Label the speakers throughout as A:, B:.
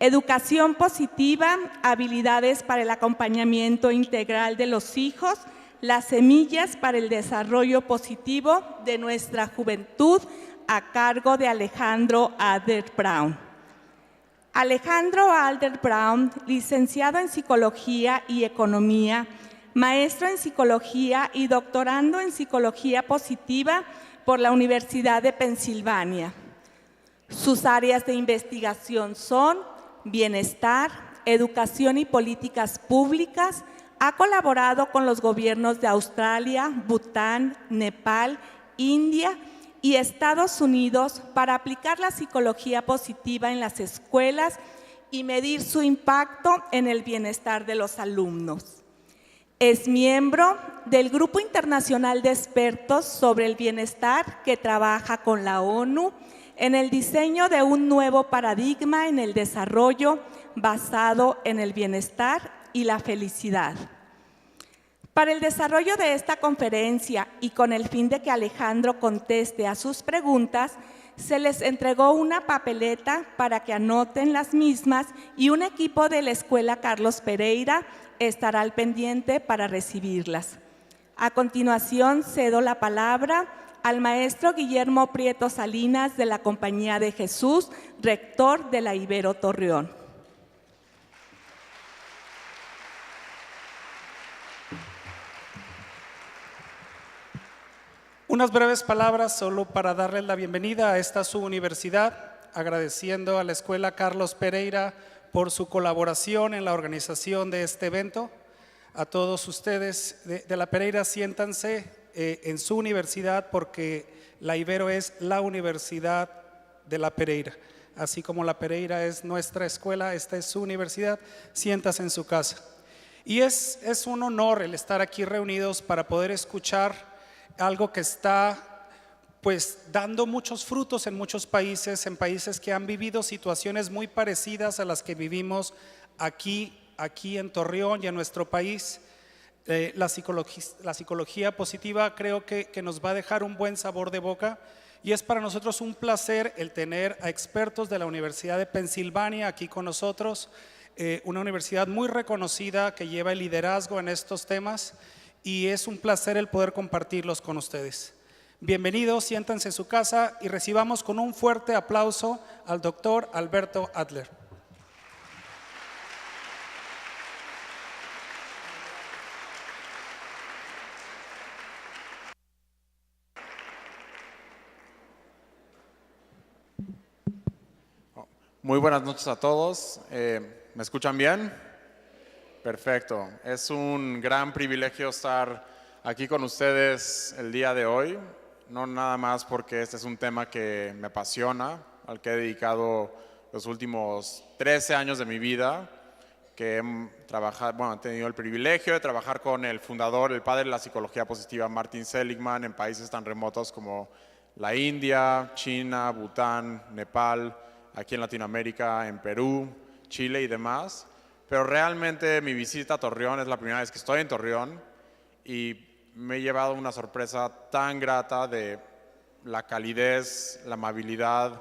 A: educación positiva, habilidades para el acompañamiento integral de los hijos, las semillas para el desarrollo positivo de nuestra juventud, a cargo de Alejandro Adler Brown. Alejandro Adler Brown, licenciado en Psicología y Economía, maestro en Psicología y doctorando en Psicología Positiva por la Universidad de Pensilvania. Sus áreas de investigación son bienestar, educación y políticas públicas. Ha colaborado con los gobiernos de Australia, Bután, Nepal, India y Estados Unidos para aplicar la psicología positiva en las escuelas y medir su impacto en el bienestar de los alumnos. Es miembro del Grupo Internacional de Expertos sobre el Bienestar que trabaja con la ONU en el diseño de un nuevo paradigma en el desarrollo basado en el bienestar y la felicidad. Para el desarrollo de esta conferencia y con el fin de que Alejandro conteste a sus preguntas, se les entregó una papeleta para que anoten las mismas y un equipo de la Escuela Carlos Pereira estará al pendiente para recibirlas. A continuación, cedo la palabra al maestro Guillermo Prieto Salinas de la Compañía de Jesús, rector de la Ibero Torreón.
B: Unas breves palabras solo para darles la bienvenida a esta su universidad, agradeciendo a la Escuela Carlos Pereira por su colaboración en la organización de este evento. A todos ustedes de la Pereira, siéntanse en su universidad porque la Ibero es la universidad de la Pereira. Así como la Pereira es nuestra escuela, esta es su universidad, siéntase en su casa. Y es un honor el estar aquí reunidos para poder escuchar algo que está pues dando muchos frutos en muchos países, en países que han vivido situaciones muy parecidas a las que vivimos aquí en Torreón y en nuestro país. La psicología positiva creo que nos va a dejar un buen sabor de boca y es para nosotros un placer el tener a expertos de la Universidad de Pensilvania aquí con nosotros, una universidad muy reconocida que lleva el liderazgo en estos temas. Y es un placer el poder compartirlos con ustedes. Bienvenidos, siéntanse en su casa y recibamos con un fuerte aplauso al doctor Alberto Adler.
C: Muy buenas noches a todos. ¿Me escuchan bien? Perfecto. Es un gran privilegio estar aquí con ustedes el día de hoy. No nada más porque este es un tema que me apasiona, al que he dedicado los últimos 13 años de mi vida, que he tenido el privilegio de trabajar con el fundador, el padre de la psicología positiva, Martin Seligman, en países tan remotos como la India, China, Bután, Nepal, aquí en Latinoamérica, en Perú, Chile y demás. Pero realmente mi visita a Torreón es la primera vez que estoy en Torreón y me he llevado una sorpresa tan grata de la calidez, la amabilidad,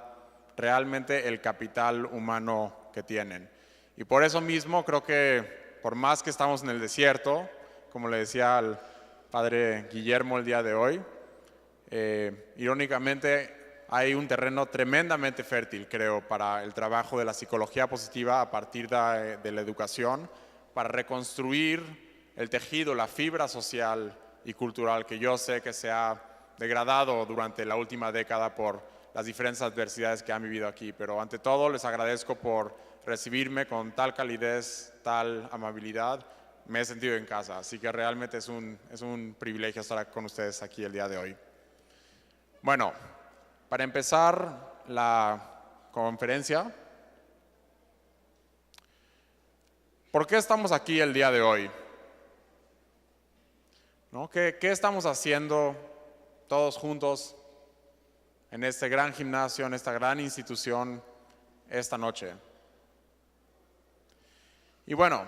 C: realmente el capital humano que tienen. Y por eso mismo creo que por más que estamos en el desierto, como le decía al padre Guillermo el día de hoy, irónicamente hay un terreno tremendamente fértil, creo, para el trabajo de la psicología positiva a partir de la educación, para reconstruir el tejido, la fibra social y cultural que yo sé que se ha degradado durante la última década por las diferentes adversidades que han vivido aquí. Pero ante todo les agradezco por recibirme con tal calidez, tal amabilidad. Me he sentido en casa, así que realmente es un privilegio estar con ustedes aquí el día de hoy. Bueno, para empezar la conferencia, ¿por qué estamos aquí el día de hoy? ¿No? ¿Qué estamos haciendo todos juntos en este gran gimnasio, en esta gran institución esta noche? Y bueno,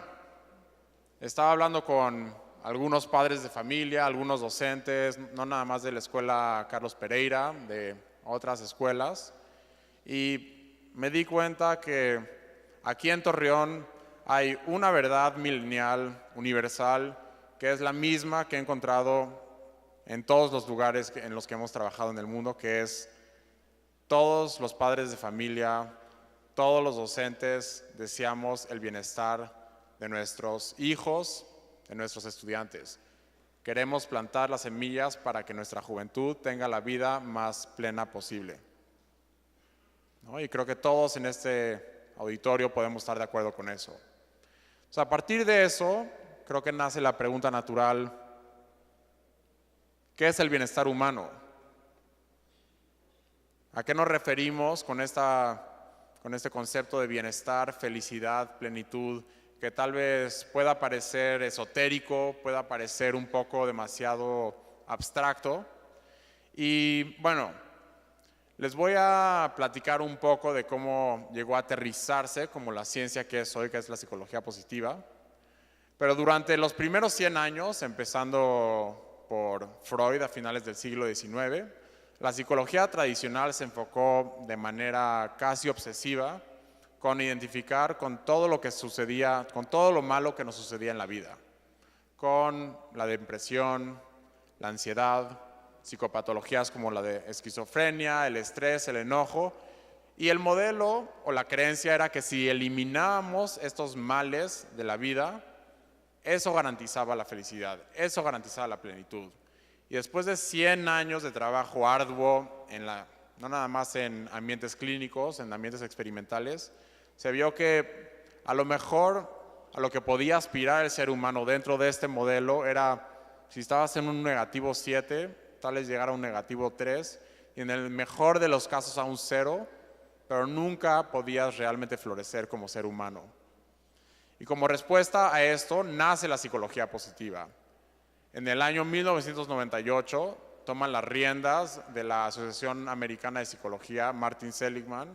C: estaba hablando con algunos padres de familia, algunos docentes, no nada más de la Escuela Carlos Pereira, de otras escuelas, y me di cuenta que aquí en Torreón hay una verdad milenial, universal, que es la misma que he encontrado en todos los lugares en los que hemos trabajado en el mundo, que es todos los padres de familia, todos los docentes deseamos el bienestar de nuestros hijos, de nuestros estudiantes. Queremos plantar las semillas para que nuestra juventud tenga la vida más plena posible, ¿no? Y creo que todos en este auditorio podemos estar de acuerdo con eso. O sea, a partir de eso, creo que nace la pregunta natural: ¿qué es el bienestar humano? ¿A qué nos referimos con este concepto de bienestar, felicidad, plenitud, que tal vez pueda parecer esotérico, pueda parecer un poco demasiado abstracto? Y bueno, les voy a platicar un poco de cómo llegó a aterrizarse como la ciencia que es hoy, que es la psicología positiva. Pero durante los primeros 100 años, empezando por Freud a finales del siglo XIX, la psicología tradicional se enfocó de manera casi obsesiva con identificar con todo lo que sucedía, con todo lo malo que nos sucedía en la vida, con la depresión, la ansiedad, psicopatologías como la de esquizofrenia, el estrés, el enojo, y el modelo o la creencia era que si eliminábamos estos males de la vida, eso garantizaba la felicidad, eso garantizaba la plenitud. Y después de 100 años de trabajo arduo, no nada más en ambientes clínicos, en ambientes experimentales, se vio que a lo mejor a lo que podía aspirar el ser humano dentro de este modelo era, si estabas en un negativo 7, tal vez llegar a un negativo 3, y en el mejor de los casos a un 0, pero nunca podías realmente florecer como ser humano. Y como respuesta a esto nace la psicología positiva. En el año 1998 toman las riendas de la Asociación Americana de Psicología Martin Seligman,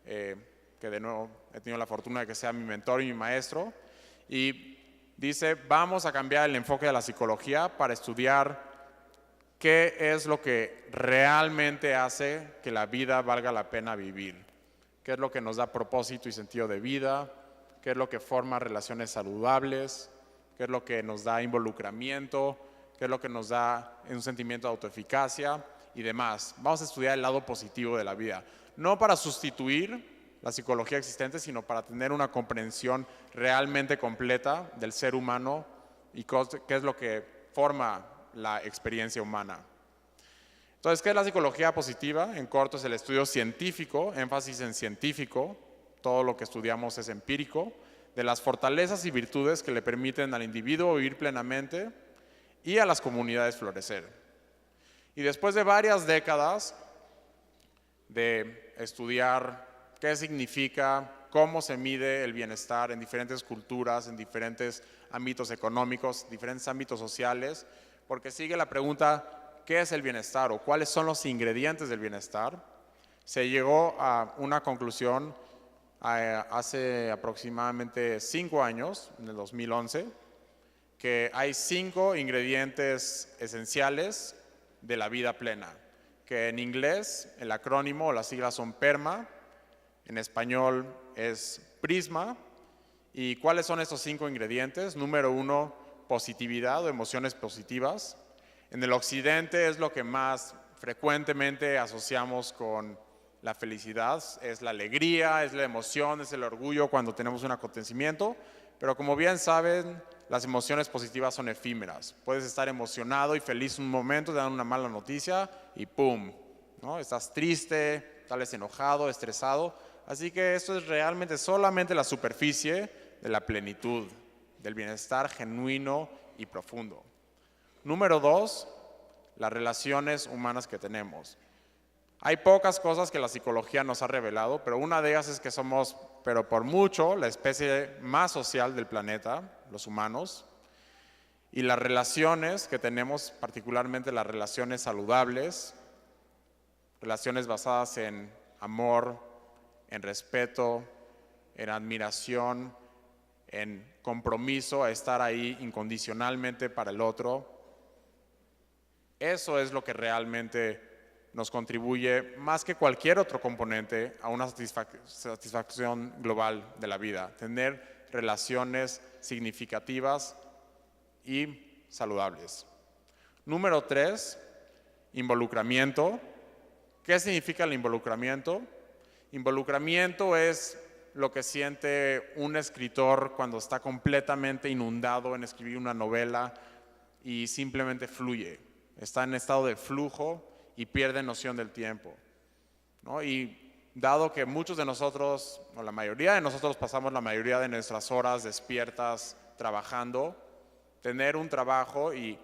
C: que de nuevo he tenido la fortuna de que sea mi mentor y mi maestro, y dice: vamos a cambiar el enfoque de la psicología para estudiar qué es lo que realmente hace que la vida valga la pena vivir, qué es lo que nos da propósito y sentido de vida, qué es lo que forma relaciones saludables, qué es lo que nos da involucramiento, qué es lo que nos da un sentimiento de autoeficacia y demás. Vamos a estudiar el lado positivo de la vida, no para sustituir la psicología existente, sino para tener una comprensión realmente completa del ser humano y qué es lo que forma la experiencia humana. Entonces, ¿qué es la psicología positiva? En corto, es el estudio científico, énfasis en científico, todo lo que estudiamos es empírico, de las fortalezas y virtudes que le permiten al individuo vivir plenamente y a las comunidades florecer. Y después de varias décadas de estudiar qué significa, cómo se mide el bienestar en diferentes culturas, en diferentes ámbitos económicos, diferentes ámbitos sociales, porque sigue la pregunta: ¿qué es el bienestar o cuáles son los ingredientes del bienestar? Se llegó a una conclusión hace aproximadamente 5 años, en el 2011, que hay 5 ingredientes esenciales de la vida plena, que en inglés el acrónimo o las siglas son PERMA, en español es PRISMA. ¿Y cuáles son estos 5 ingredientes? Número 1, positividad o emociones positivas. En el occidente es lo que más frecuentemente asociamos con la felicidad, es la alegría, es la emoción, es el orgullo cuando tenemos un acontecimiento, pero como bien saben, las emociones positivas son efímeras. Puedes estar emocionado y feliz un momento, te dan una mala noticia y ¡pum!, ¿no? Estás triste, tal vez enojado, estresado. Así que esto es realmente solamente la superficie de la plenitud, del bienestar genuino y profundo. Número 2, las relaciones humanas que tenemos. Hay pocas cosas que la psicología nos ha revelado, pero una de ellas es que somos, pero por mucho, la especie más social del planeta, los humanos. Y las relaciones que tenemos, particularmente las relaciones saludables, relaciones basadas en amor, en respeto, en admiración, en compromiso a estar ahí incondicionalmente para el otro. Eso es lo que realmente nos contribuye más que cualquier otro componente a una satisfacción global de la vida, tener relaciones significativas y saludables. Número 3, involucramiento. ¿Qué significa el involucramiento? Involucramiento es lo que siente un escritor cuando está completamente inundado en escribir una novela y simplemente fluye, está en estado de flujo y pierde noción del tiempo, ¿no? Y dado que muchos de nosotros, o la mayoría de nosotros pasamos la mayoría de nuestras horas despiertas trabajando, tener un trabajo, y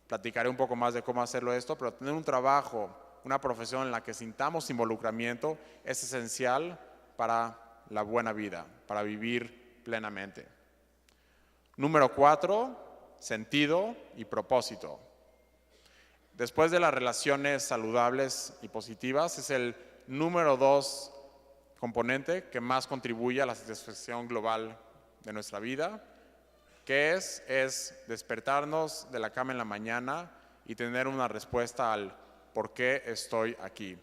C: platicaré un poco más de cómo hacerlo esto, pero tener un trabajo, una profesión en la que sintamos involucramiento es esencial para la buena vida, para vivir plenamente. Número 4, sentido y propósito. Después de las relaciones saludables y positivas, es el número 2 componente que más contribuye a la satisfacción global de nuestra vida, que es despertarnos de la cama en la mañana y tener una respuesta al ¿por qué estoy aquí?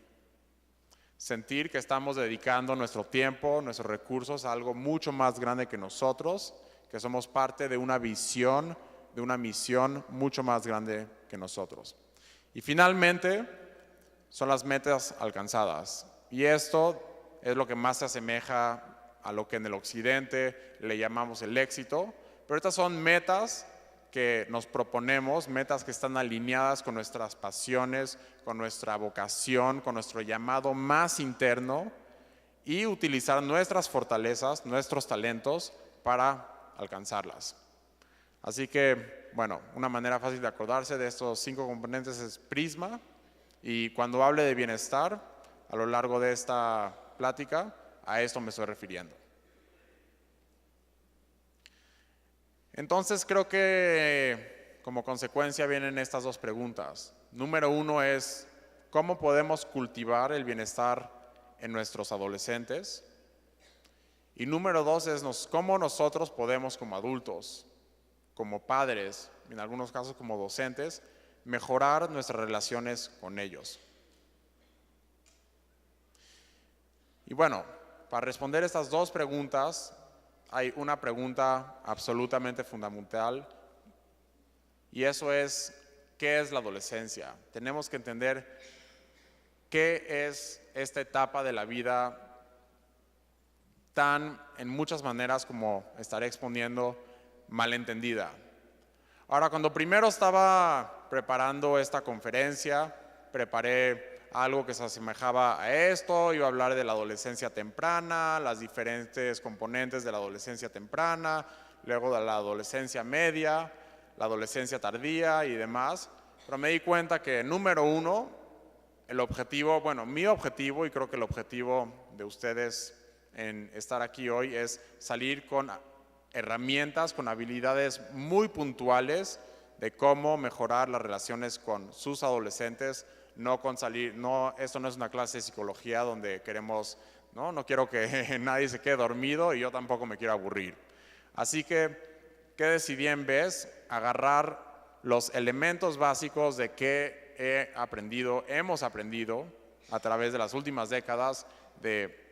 C: Sentir que estamos dedicando nuestro tiempo, nuestros recursos a algo mucho más grande que nosotros, que somos parte de una visión, de una misión mucho más grande que nosotros. Y finalmente, son las metas alcanzadas. Y esto es lo que más se asemeja a lo que en el occidente le llamamos el éxito. Pero estas son metas que nos proponemos, metas que están alineadas con nuestras pasiones, con nuestra vocación, con nuestro llamado más interno, y utilizar nuestras fortalezas, nuestros talentos para alcanzarlas. Así que, bueno, una manera fácil de acordarse de estos 5 componentes es Prisma, y cuando hable de bienestar, a lo largo de esta plática, a esto me estoy refiriendo. Entonces creo que como consecuencia vienen estas 2 preguntas. Número 1 es, ¿cómo podemos cultivar el bienestar en nuestros adolescentes? Y número 2 es, ¿cómo nosotros podemos como adultos, como padres, en algunos casos como docentes, mejorar nuestras relaciones con ellos? Y bueno, para responder estas 2 preguntas, hay una pregunta absolutamente fundamental, y eso es, ¿qué es la adolescencia? Tenemos que entender qué es esta etapa de la vida tan, en muchas maneras, como estaré exponiendo, malentendida. Ahora, cuando primero estaba preparando esta conferencia, preparé algo que se asemejaba a esto, iba a hablar de la adolescencia temprana, las diferentes componentes de la adolescencia temprana, luego de la adolescencia media, la adolescencia tardía y demás, pero me di cuenta que número 1, el objetivo, bueno, mi objetivo, y creo que el objetivo de ustedes en estar aquí hoy, es salir con herramientas, con habilidades muy puntuales de cómo mejorar las relaciones con sus adolescentes. Esto no es una clase de psicología donde queremos, no quiero que nadie se quede dormido y yo tampoco me quiero aburrir. Así que, ¿qué decidí en vez? Agarrar los elementos básicos de qué hemos aprendido a través de las últimas décadas de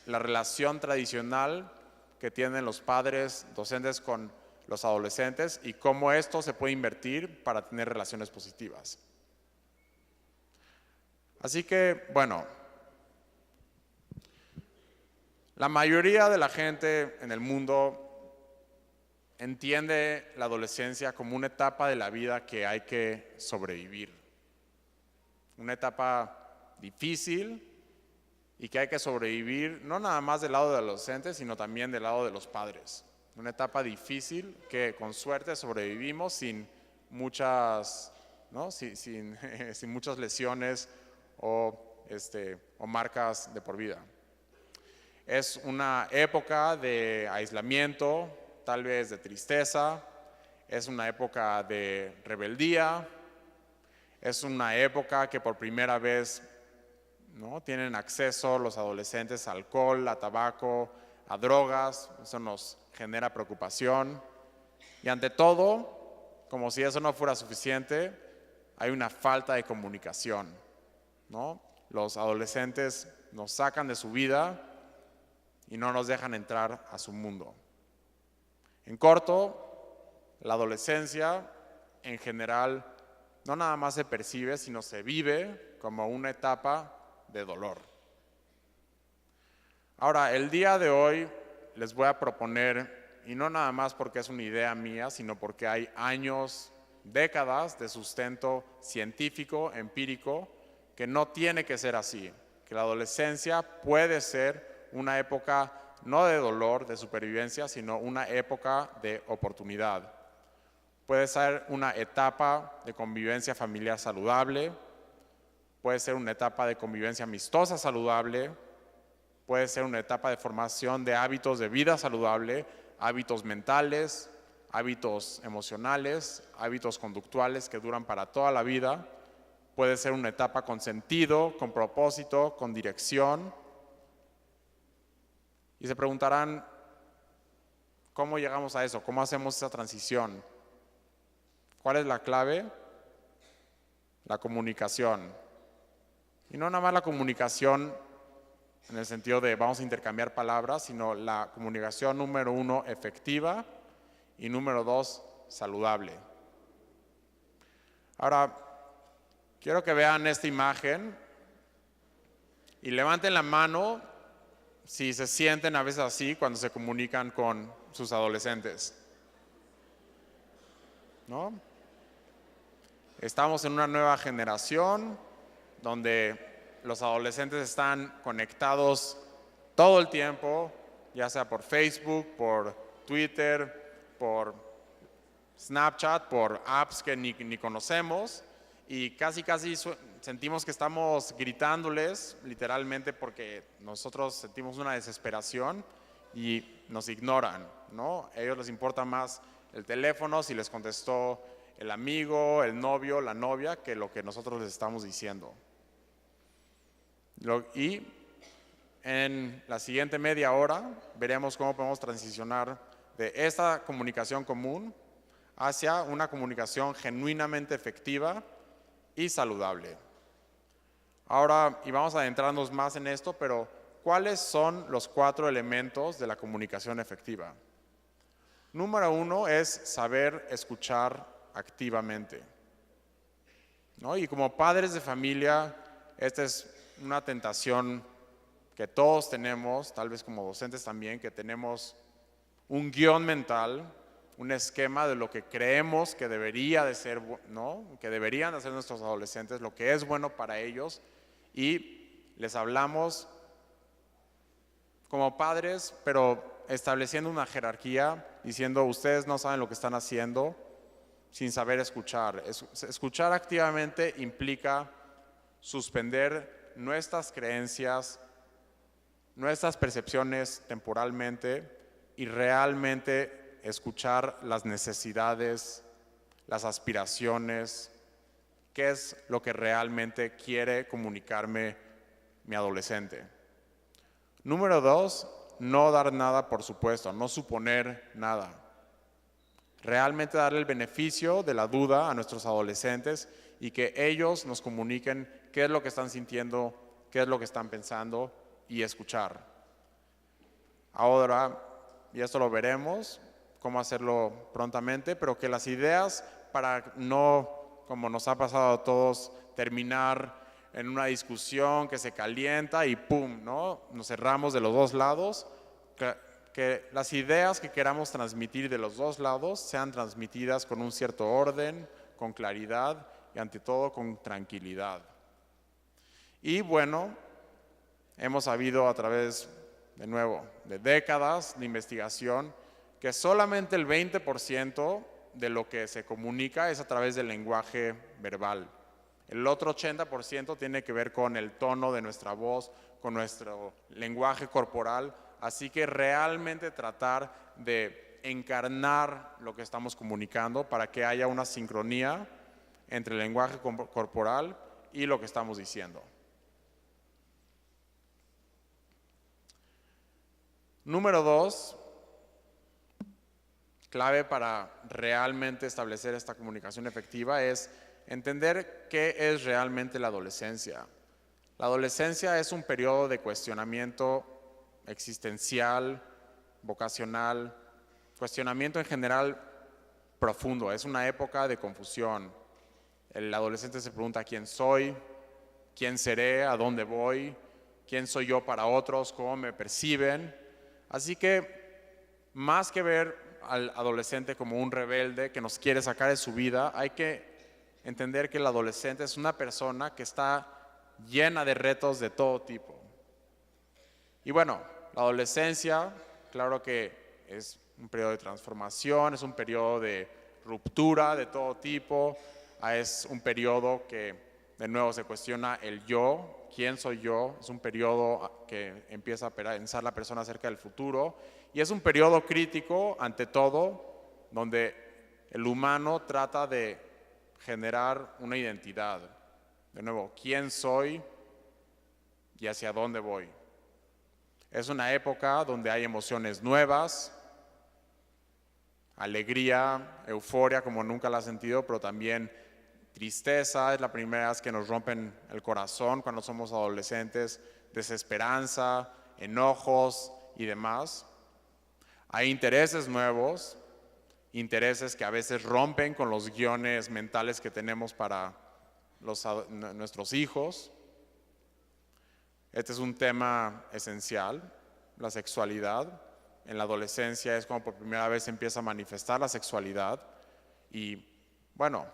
C: la relación tradicional que tienen los padres docentes con los adolescentes y cómo esto se puede invertir para tener relaciones positivas. Así que, bueno, la mayoría de la gente en el mundo entiende la adolescencia como una etapa de la vida que hay que sobrevivir. Una etapa difícil y que hay que sobrevivir no nada más del lado del adolescente, sino también del lado de los padres. Una etapa difícil que con suerte sobrevivimos sin muchas, sin muchas lesiones o marcas de por vida. Es una época de aislamiento, tal vez de tristeza, es una época de rebeldía, es una época que por primera vez tienen acceso los adolescentes a alcohol, a tabaco, a drogas. Eso nos genera preocupación. Y ante todo, como si eso no fuera suficiente, hay una falta de comunicación. ¿no? Los adolescentes nos sacan de su vida y no nos dejan entrar a su mundo. En corto, la adolescencia en general no nada más se percibe, sino se vive como una etapa de dolor. Ahora, el día de hoy les voy a proponer, y no nada más porque es una idea mía, sino porque hay años, décadas de sustento científico, empírico, que no tiene que ser así, que la adolescencia puede ser una época no de dolor, de supervivencia, sino una época de oportunidad. Puede ser una etapa de convivencia familiar saludable, puede ser una etapa de convivencia amistosa saludable, puede ser una etapa de formación de hábitos de vida saludable, hábitos mentales, hábitos emocionales, hábitos conductuales que duran para toda la vida. Puede ser una etapa con sentido, con propósito, con dirección. Y se preguntarán, ¿cómo llegamos a eso? ¿Cómo hacemos esa transición? ¿Cuál es la clave? La comunicación. Y no nada más la comunicación en el sentido de vamos a intercambiar palabras, sino la comunicación número 1 efectiva y número 2 saludable. Ahora, quiero que vean esta imagen y levanten la mano si se sienten a veces así cuando se comunican con sus adolescentes. ¿No? Estamos en una nueva generación donde los adolescentes están conectados todo el tiempo, ya sea por Facebook, por Twitter, por Snapchat, por apps que ni conocemos, y casi sentimos que estamos gritándoles literalmente porque nosotros sentimos una desesperación y nos ignoran, ¿no? A ellos les importa más el teléfono, si les contestó el amigo, el novio, la novia, que lo que nosotros les estamos diciendo. Y en la siguiente media hora veremos cómo podemos transicionar de esta comunicación común hacia una comunicación genuinamente efectiva y saludable. Ahora, y vamos a adentrarnos más en esto, pero ¿cuáles son los 4 elementos de la comunicación efectiva? Número 1 es saber escuchar activamente, ¿no? Y como padres de familia, esta es una tentación que todos tenemos, tal vez como docentes también, que tenemos un guión mental, un esquema de lo que creemos que debería de ser, ¿no? Que deberían hacer nuestros adolescentes, lo que es bueno para ellos, y les hablamos como padres, pero estableciendo una jerarquía, diciendo ustedes no saben lo que están haciendo, sin saber escuchar. Escuchar activamente implica suspender nuestras creencias, nuestras percepciones temporalmente y realmente escuchar las necesidades, las aspiraciones, qué es lo que realmente quiere comunicarme mi adolescente. Número 2, no dar nada por supuesto, no suponer nada. Realmente darle el beneficio de la duda a nuestros adolescentes y que ellos nos comuniquen qué es lo que están sintiendo, qué es lo que están pensando y escuchar. Ahora, y esto lo veremos, cómo hacerlo prontamente, pero que las ideas para no, como nos ha pasado a todos, terminar en una discusión que se calienta y pum, ¿no? Nos cerramos de los dos lados, que las ideas que queramos transmitir de los dos lados sean transmitidas con un cierto orden, con claridad y ante todo con tranquilidad. Y bueno, hemos sabido a través, de nuevo, de décadas de investigación, que solamente el 20% de lo que se comunica es a través del lenguaje verbal. El otro 80% tiene que ver con el tono de nuestra voz, con nuestro lenguaje corporal, así que realmente tratar de encarnar lo que estamos comunicando para que haya una sincronía entre el lenguaje corporal y lo que estamos diciendo. Número 2, clave para realmente establecer esta comunicación efectiva es entender qué es realmente la adolescencia. La adolescencia es un periodo de cuestionamiento existencial, vocacional, cuestionamiento en general profundo. Es una época de confusión. El adolescente se pregunta quién soy, quién seré, a dónde voy, quién soy yo para otros, cómo me perciben. Así que más que ver al adolescente como un rebelde que nos quiere sacar de su vida, hay que entender que el adolescente es una persona que está llena de retos de todo tipo. Y bueno, la adolescencia, claro que es un periodo de transformación, es un periodo de ruptura de todo tipo, es un periodo que de nuevo se cuestiona el yo, quién soy yo, es un periodo que empieza a pensar la persona acerca del futuro y es un periodo crítico ante todo donde el humano trata de generar una identidad. De nuevo, quién soy y hacia dónde voy. Es una época donde hay emociones nuevas, alegría, euforia como nunca la has sentido, pero también tristeza, es la primera vez que nos rompen el corazón cuando somos adolescentes, desesperanza, enojos y demás. Hay intereses nuevos, intereses que a veces rompen con los guiones mentales que tenemos para nuestros hijos. Este es un tema esencial, la sexualidad. En la adolescencia es cuando por primera vez se empieza a manifestar la sexualidad y bueno,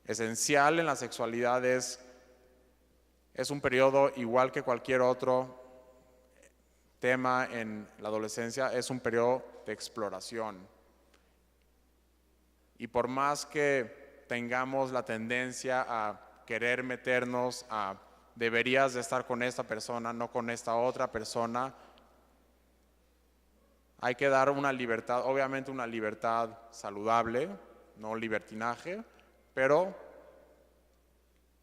C: esencial en la sexualidad es un periodo igual que cualquier otro tema en la adolescencia, es un periodo de exploración. Y por más que tengamos la tendencia a querer meternos a deberías de estar con esta persona, no con esta otra persona, hay que dar una libertad, obviamente una libertad saludable, no libertinaje, pero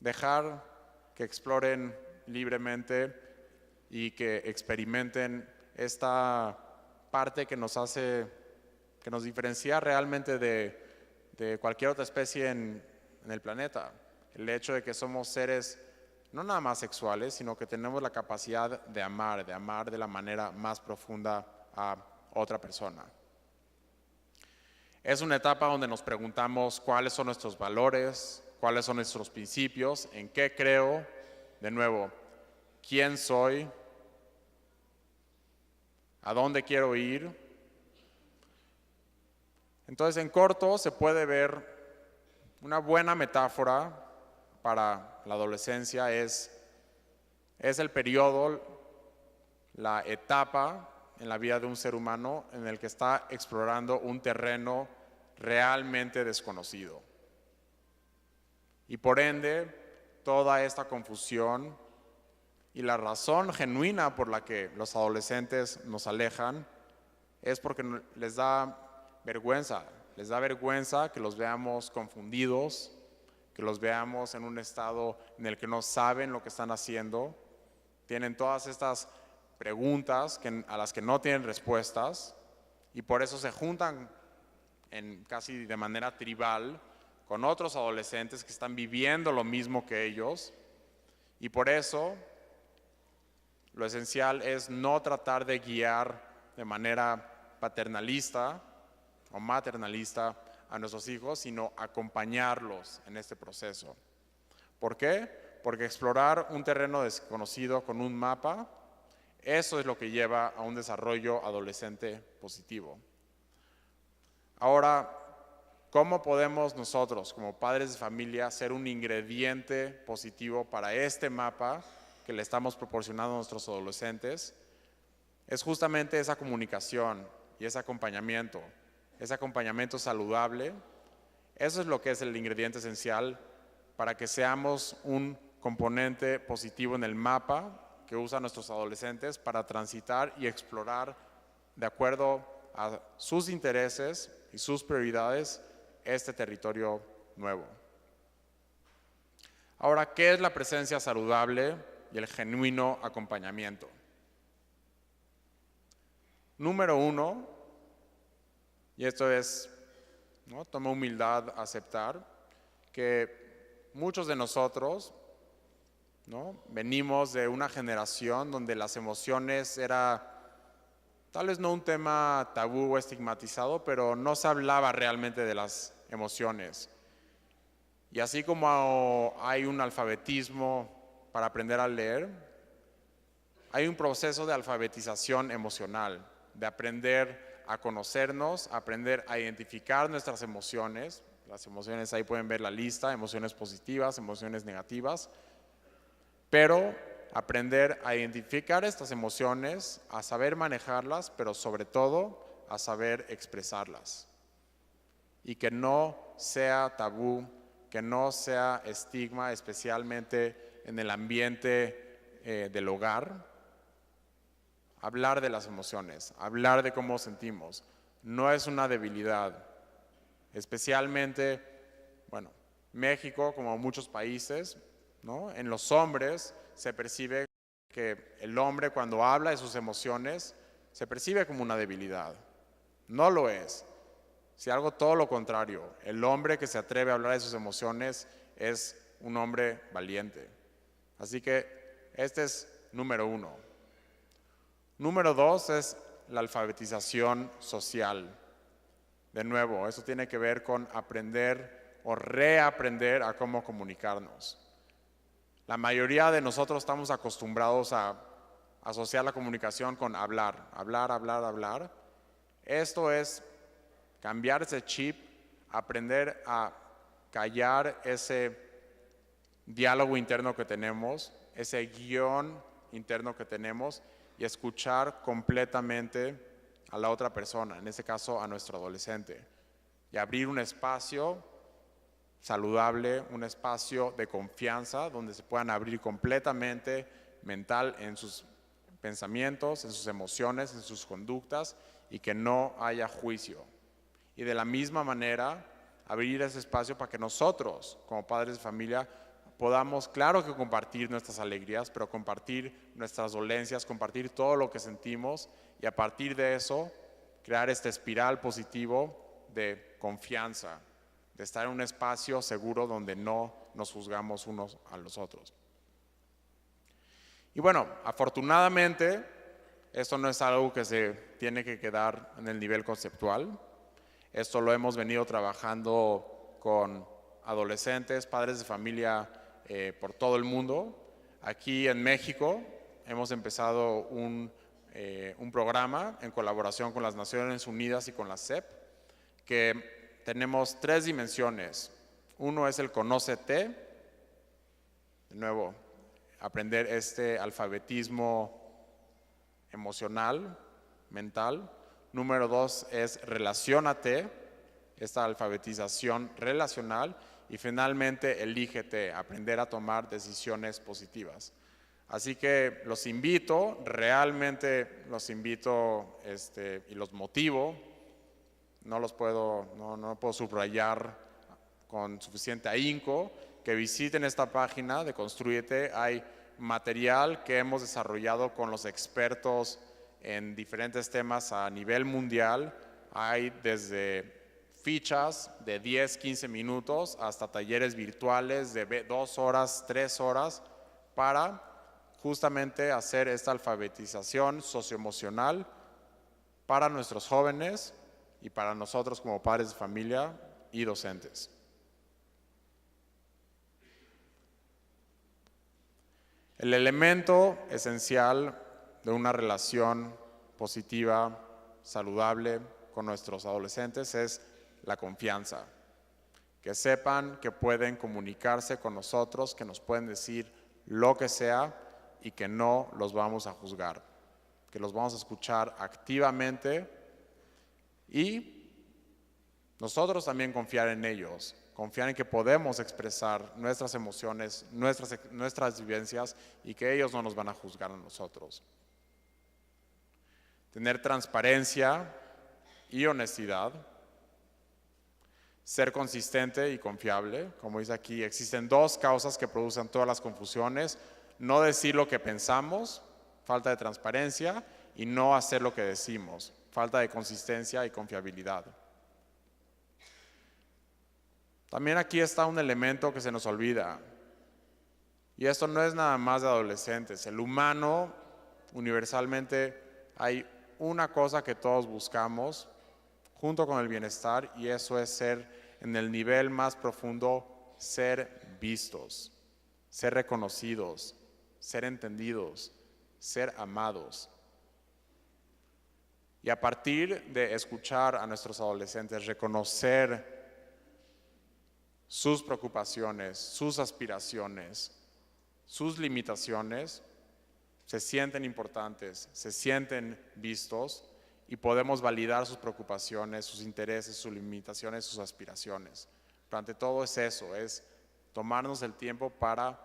C: dejar que exploren libremente y que experimenten esta parte que nos hace, que nos diferencia realmente de cualquier otra especie en el planeta. El hecho de que somos seres no nada más sexuales, sino que tenemos la capacidad de amar de la manera más profunda a otra persona. Es una etapa donde nos preguntamos cuáles son nuestros valores, cuáles son nuestros principios, en qué creo, de nuevo, quién soy, a dónde quiero ir. Entonces, en corto, se puede ver una buena metáfora para la adolescencia es el periodo, la etapa en la vida de un ser humano en el que está explorando un terreno realmente desconocido. Y por ende, toda esta confusión y la razón genuina por la que los adolescentes nos alejan es porque les da vergüenza que los veamos confundidos, que los veamos en un estado en el que no saben lo que están haciendo, tienen todas estas preguntas a las que no tienen respuestas y por eso se juntan casi de manera tribal con otros adolescentes que están viviendo lo mismo que ellos y por eso lo esencial es no tratar de guiar de manera paternalista o maternalista a nuestros hijos, sino acompañarlos en este proceso. ¿Por qué? Porque explorar un terreno desconocido con un mapa, eso es lo que lleva a un desarrollo adolescente positivo. Ahora, ¿cómo podemos nosotros, como padres de familia, ser un ingrediente positivo para este mapa que le estamos proporcionando a nuestros adolescentes? Es justamente esa comunicación y ese acompañamiento saludable. Eso es lo que es el ingrediente esencial para que seamos un componente positivo en el mapa que usan nuestros adolescentes para transitar y explorar de acuerdo a sus intereses y sus prioridades este territorio nuevo. Ahora, ¿qué es la presencia saludable y el genuino acompañamiento? Número 1, y esto es, ¿no? Toma humildad aceptar que muchos de nosotros ¿no? Venimos de una generación donde las emociones era tal vez no un tema tabú o estigmatizado, pero no se hablaba realmente de las emociones. Y así como hay un alfabetismo para aprender a leer, hay un proceso de alfabetización emocional, de aprender a conocernos, aprender a identificar nuestras emociones. Las emociones, ahí pueden ver la lista, emociones positivas, emociones negativas, pero aprender a identificar estas emociones, a saber manejarlas, pero sobre todo a saber expresarlas. Y que no sea tabú, que no sea estigma, especialmente en el ambiente del hogar. Hablar de las emociones, hablar de cómo sentimos, no es una debilidad. Especialmente, bueno, México, como muchos países, ¿no? En los hombres se percibe que el hombre cuando habla de sus emociones se percibe como una debilidad. No lo es. Si algo todo lo contrario, el hombre que se atreve a hablar de sus emociones es un hombre valiente. Así que este es número 1. Número 2 es la alfabetización social. De nuevo, eso tiene que ver con aprender o reaprender a cómo comunicarnos. La mayoría de nosotros estamos acostumbrados a asociar la comunicación con hablar, hablar, hablar, hablar. Esto es cambiar ese chip, aprender a callar ese diálogo interno que tenemos, ese guión interno que tenemos y escuchar completamente a la otra persona, en este caso a nuestro adolescente, y abrir un espacio saludable, un espacio de confianza donde se puedan abrir completamente mental en sus pensamientos, en sus emociones, en sus conductas y que no haya juicio. Y de la misma manera, abrir ese espacio para que nosotros, como padres de familia, podamos, claro que compartir nuestras alegrías, pero compartir nuestras dolencias, compartir todo lo que sentimos y a partir de eso, crear este espiral positivo de confianza, de estar en un espacio seguro donde no nos juzgamos unos a los otros. Y bueno, afortunadamente, esto no es algo que se tiene que quedar en el nivel conceptual. Esto lo hemos venido trabajando con adolescentes, padres de familia por todo el mundo. Aquí en México hemos empezado un programa en colaboración con las Naciones Unidas y con la SEP, que tenemos 3 dimensiones. Uno es el Conócete, de nuevo, aprender este alfabetismo emocional, mental. Número 2 es Relaciónate, esta alfabetización relacional. Y finalmente, Elígete, aprender a tomar decisiones positivas. Así que los invito, realmente los invito y los motivo. No puedo subrayar con suficiente ahínco que visiten esta página de Constrúyete. Hay material que hemos desarrollado con los expertos en diferentes temas a nivel mundial. Hay desde fichas de 10, 15 minutos hasta talleres virtuales de 2 horas, 3 horas para justamente hacer esta alfabetización socioemocional para nuestros jóvenes y para nosotros como padres de familia y docentes. El elemento esencial de una relación positiva, saludable con nuestros adolescentes es la confianza. Que sepan que pueden comunicarse con nosotros, que nos pueden decir lo que sea y que no los vamos a juzgar, que los vamos a escuchar activamente y nosotros también confiar en ellos, confiar en que podemos expresar nuestras emociones, nuestras vivencias y que ellos no nos van a juzgar a nosotros. Tener transparencia y honestidad. Ser consistente y confiable. Como dice aquí, existen 2 causas que producen todas las confusiones. No decir lo que pensamos, falta de transparencia, y no hacer lo que decimos, falta de consistencia y confiabilidad. También aquí está un elemento que se nos olvida. Y esto no es nada más de adolescentes. El humano, universalmente, hay una cosa que todos buscamos junto con el bienestar, y eso es ser, en el nivel más profundo, ser vistos, ser reconocidos, ser entendidos, ser amados. Y a partir de escuchar a nuestros adolescentes, reconocer sus preocupaciones, sus aspiraciones, sus limitaciones, se sienten importantes, se sienten vistos, y podemos validar sus preocupaciones, sus intereses, sus limitaciones, sus aspiraciones. Pero ante todo es eso, es tomarnos el tiempo para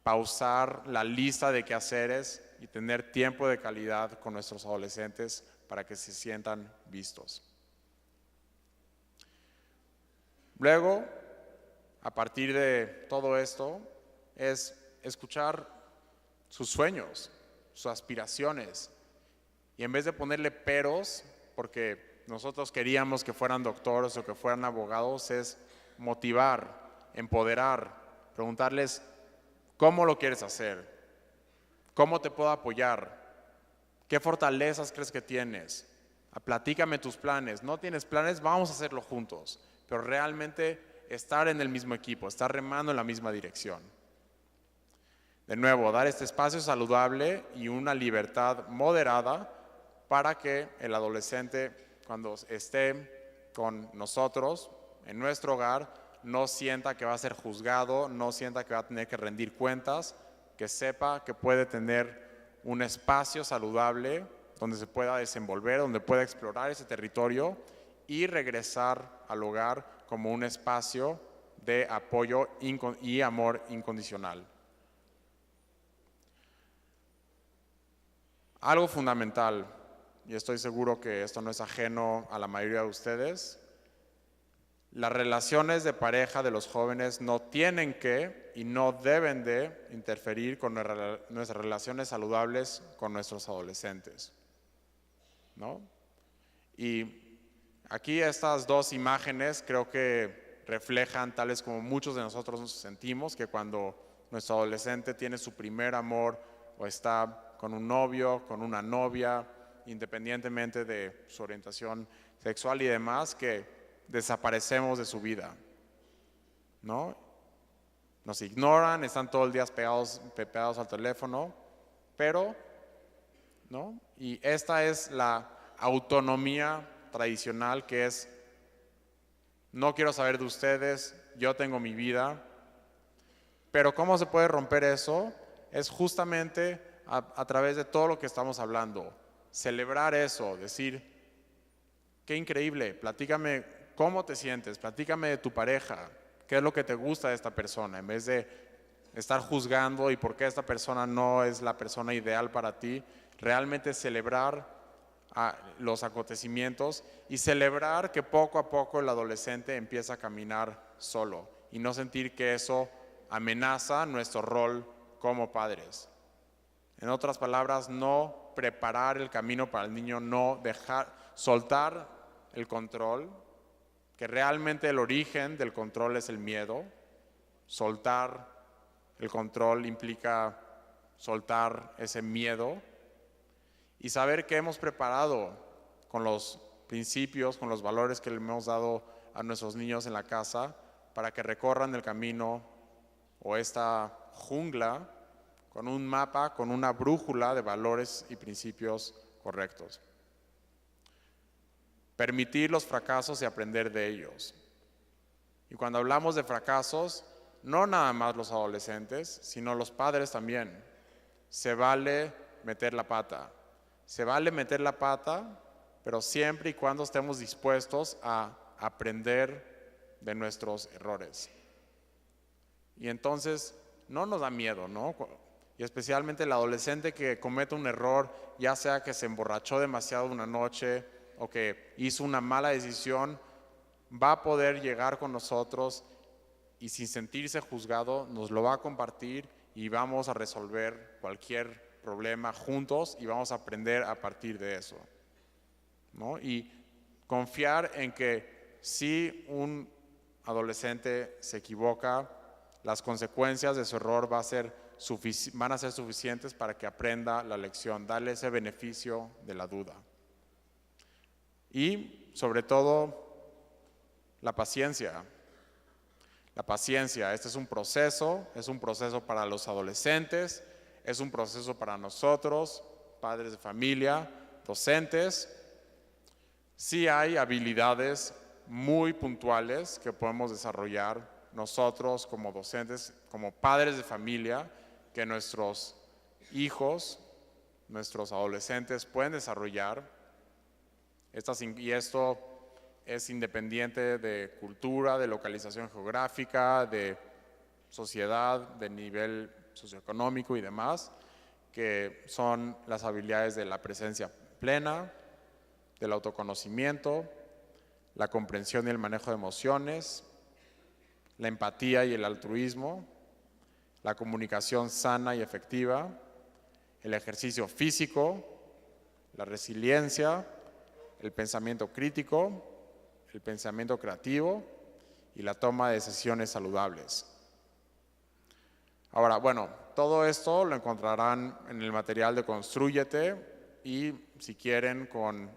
C: pausar la lista de quehaceres y tener tiempo de calidad con nuestros adolescentes para que se sientan vistos. Luego, a partir de todo esto, es escuchar sus sueños, sus aspiraciones, y en vez de ponerle peros, porque nosotros queríamos que fueran doctores o que fueran abogados, es motivar, empoderar, preguntarles cómo lo quieres hacer, cómo te puedo apoyar, qué fortalezas crees que tienes, platícame tus planes. No tienes planes, vamos a hacerlo juntos, pero realmente estar en el mismo equipo, estar remando en la misma dirección. De nuevo, dar este espacio saludable y una libertad moderada para que el adolescente, cuando esté con nosotros en nuestro hogar, no sienta que va a ser juzgado, no sienta que va a tener que rendir cuentas, que sepa que puede tener un espacio saludable donde se pueda desenvolver, donde pueda explorar ese territorio y regresar al hogar como un espacio de apoyo y amor incondicional. Algo fundamental, y estoy seguro que esto no es ajeno a la mayoría de ustedes, las relaciones de pareja de los jóvenes no tienen que y no deben de interferir con nuestras relaciones saludables con nuestros adolescentes, ¿no? Y aquí estas dos imágenes creo que reflejan, tales como muchos de nosotros nos sentimos, que cuando nuestro adolescente tiene su primer amor o está con un novio, con una novia, independientemente de su orientación sexual y demás, que desaparecemos de su vida, ¿no? Nos ignoran, están todo el día pegados al teléfono, pero, ¿no? Y esta es la autonomía tradicional, que es: no quiero saber de ustedes, yo tengo mi vida. Pero ¿cómo se puede romper eso? Es justamente a través de todo lo que estamos hablando. Celebrar eso, decir: qué increíble, platícame cómo te sientes, platícame de tu pareja, qué es lo que te gusta de esta persona, en vez de estar juzgando y por qué esta persona no es la persona ideal para ti. Realmente celebrar los acontecimientos y celebrar que poco a poco el adolescente empieza a caminar solo y no sentir que eso amenaza nuestro rol como padres. En otras palabras, no preparar el camino para el niño, no soltar el control, que realmente el origen del control es el miedo. Soltar el control implica soltar ese miedo y saber que hemos preparado con los principios, con los valores que le hemos dado a nuestros niños en la casa para que recorran el camino o esta jungla con un mapa, con una brújula de valores y principios correctos. Permitir los fracasos y aprender de ellos. Y cuando hablamos de fracasos, no nada más los adolescentes, sino los padres también. Se vale meter la pata. Se vale meter la pata, pero siempre y cuando estemos dispuestos a aprender de nuestros errores. Y entonces no nos da miedo, ¿no? Y especialmente el adolescente que comete un error, ya sea que se emborrachó demasiado una noche o que hizo una mala decisión, va a poder llegar con nosotros y sin sentirse juzgado nos lo va a compartir y vamos a resolver cualquier problema juntos y vamos a aprender a partir de eso, ¿no? Y confiar en que si un adolescente se equivoca, las consecuencias de su error van a ser suficientes para que aprenda la lección, darle ese beneficio de la duda. Y sobre todo, la paciencia. La paciencia, este es un proceso para los adolescentes, es un proceso para nosotros, padres de familia, docentes. Sí hay habilidades muy puntuales que podemos desarrollar nosotros como docentes, como padres de familia, que nuestros hijos, nuestros adolescentes pueden desarrollar. Y esto es independiente de cultura, de localización geográfica, de sociedad, de nivel socioeconómico y demás, que son las habilidades de la presencia plena, del autoconocimiento, la comprensión y el manejo de emociones, la empatía y el altruismo, la comunicación sana y efectiva, el ejercicio físico, la resiliencia, el pensamiento crítico, el pensamiento creativo y la toma de decisiones saludables. Ahora, bueno, todo esto lo encontrarán en el material de Constrúyete y si quieren con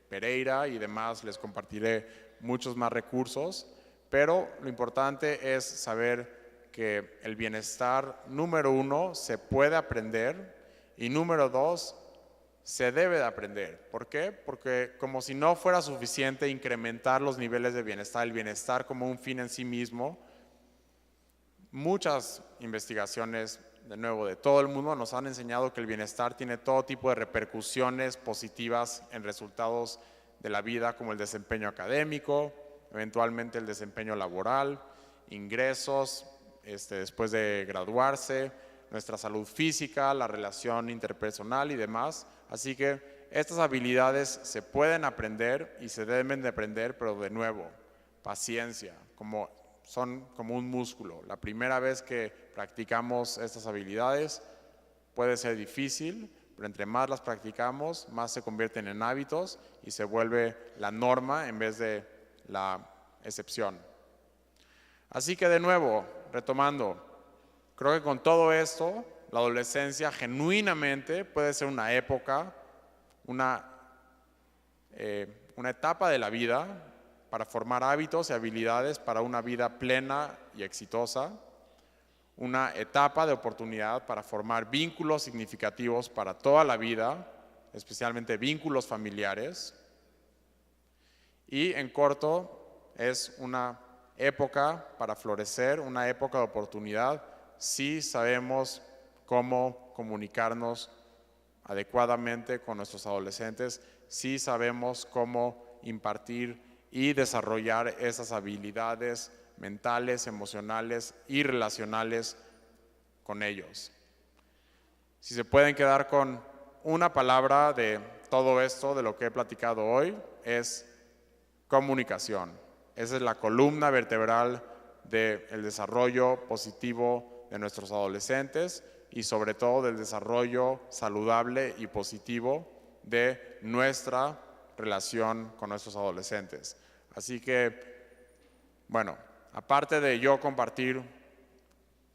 C: Pereira y demás les compartiré muchos más recursos, pero lo importante es saber que el bienestar, número 1, se puede aprender y número 2, se debe de aprender. ¿Por qué? Porque como si no fuera suficiente incrementar los niveles de bienestar, el bienestar como un fin en sí mismo, muchas investigaciones, de nuevo, de todo el mundo nos han enseñado que el bienestar tiene todo tipo de repercusiones positivas en resultados de la vida, como el desempeño académico, eventualmente el desempeño laboral, ingresos después de graduarse, nuestra salud física, la relación interpersonal y demás. Así que estas habilidades se pueden aprender y se deben de aprender, pero de nuevo, paciencia, son como un músculo. La primera vez que practicamos estas habilidades puede ser difícil, pero entre más las practicamos, más se convierten en hábitos y se vuelve la norma en vez de la excepción. Así que de nuevo, retomando, creo que con todo esto, la adolescencia genuinamente puede ser una época, una etapa de la vida para formar hábitos y habilidades para una vida plena y exitosa, una etapa de oportunidad para formar vínculos significativos para toda la vida, especialmente vínculos familiares, y en corto es una época para florecer, una época de oportunidad si sabemos cómo comunicarnos adecuadamente con nuestros adolescentes, si sabemos cómo impartir y desarrollar esas habilidades mentales, emocionales y relacionales con ellos. Si se pueden quedar con una palabra de todo esto, de lo que he platicado hoy, es comunicación. Esa es la columna vertebral del desarrollo positivo de nuestros adolescentes y sobre todo del desarrollo saludable y positivo de nuestra relación con nuestros adolescentes. Así que, bueno, aparte de yo compartir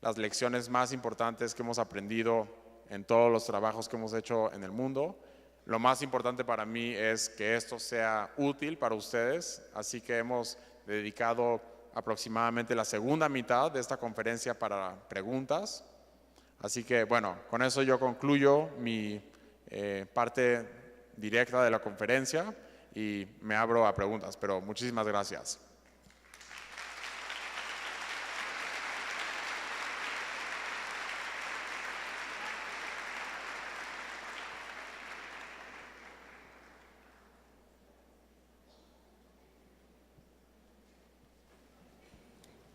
C: las lecciones más importantes que hemos aprendido en todos los trabajos que hemos hecho en el mundo, lo más importante para mí es que esto sea útil para ustedes, así que hemos dedicado aproximadamente la segunda mitad de esta conferencia para preguntas. Así que, bueno, con eso yo concluyo mi parte directa de la conferencia y me abro a preguntas, pero muchísimas gracias.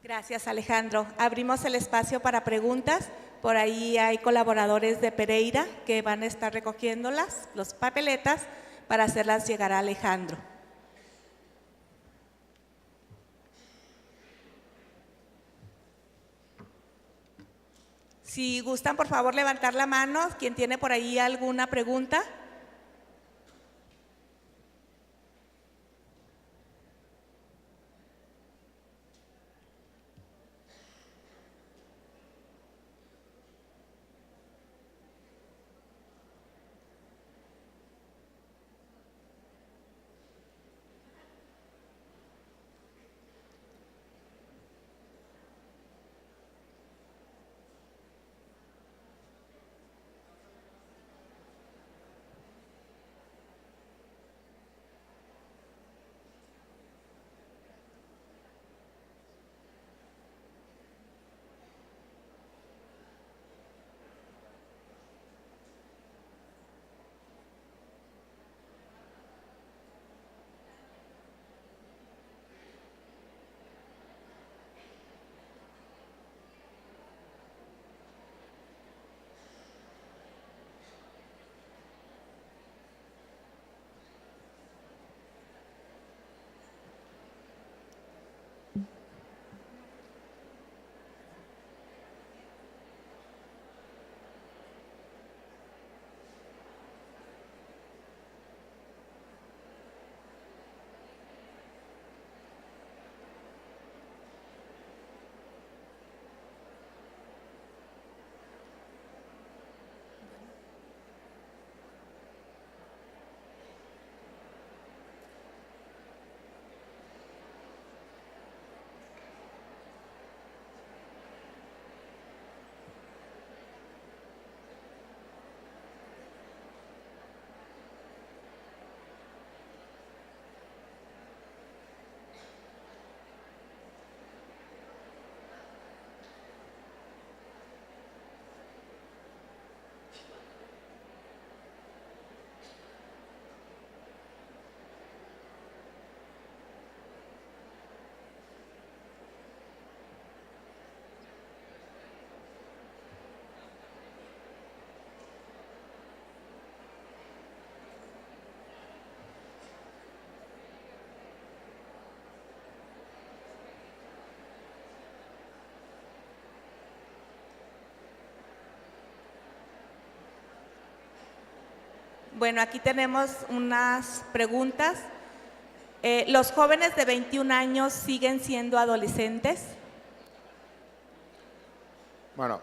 A: Gracias, Alejandro. Abrimos el espacio para preguntas. Por ahí hay colaboradores de Pereira que van a estar recogiendo las papeletas para hacerlas llegar a Alejandro. Si gustan, por favor, levantar la mano. ¿Quién tiene por ahí alguna pregunta? Bueno, aquí tenemos unas preguntas. ¿Los jóvenes de 21 años siguen siendo adolescentes?
C: Bueno,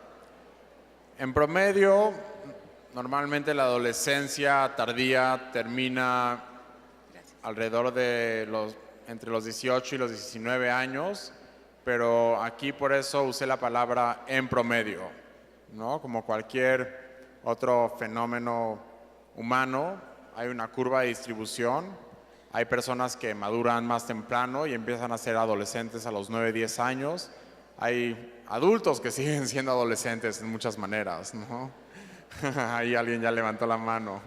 C: en promedio, normalmente la adolescencia tardía termina alrededor de entre los 18 y los 19 años, pero aquí por eso usé la palabra en promedio, ¿no? Como cualquier otro fenómeno humano, hay una curva de distribución. Hay personas que maduran más temprano y empiezan a ser adolescentes a los 9, 10 años. Hay adultos que siguen siendo adolescentes en muchas maneras, ¿no? Ahí alguien ya levantó la mano.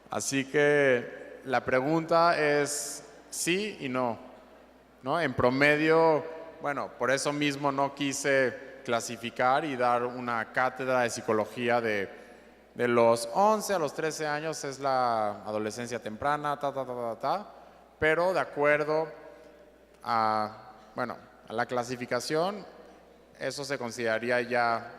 C: Así que la pregunta es sí y no, ¿no? En promedio, bueno, por eso mismo no quise clasificar y dar una cátedra de psicología de los 11 a los 13 años es la adolescencia temprana, pero de acuerdo a, bueno, a la clasificación, eso se consideraría ya,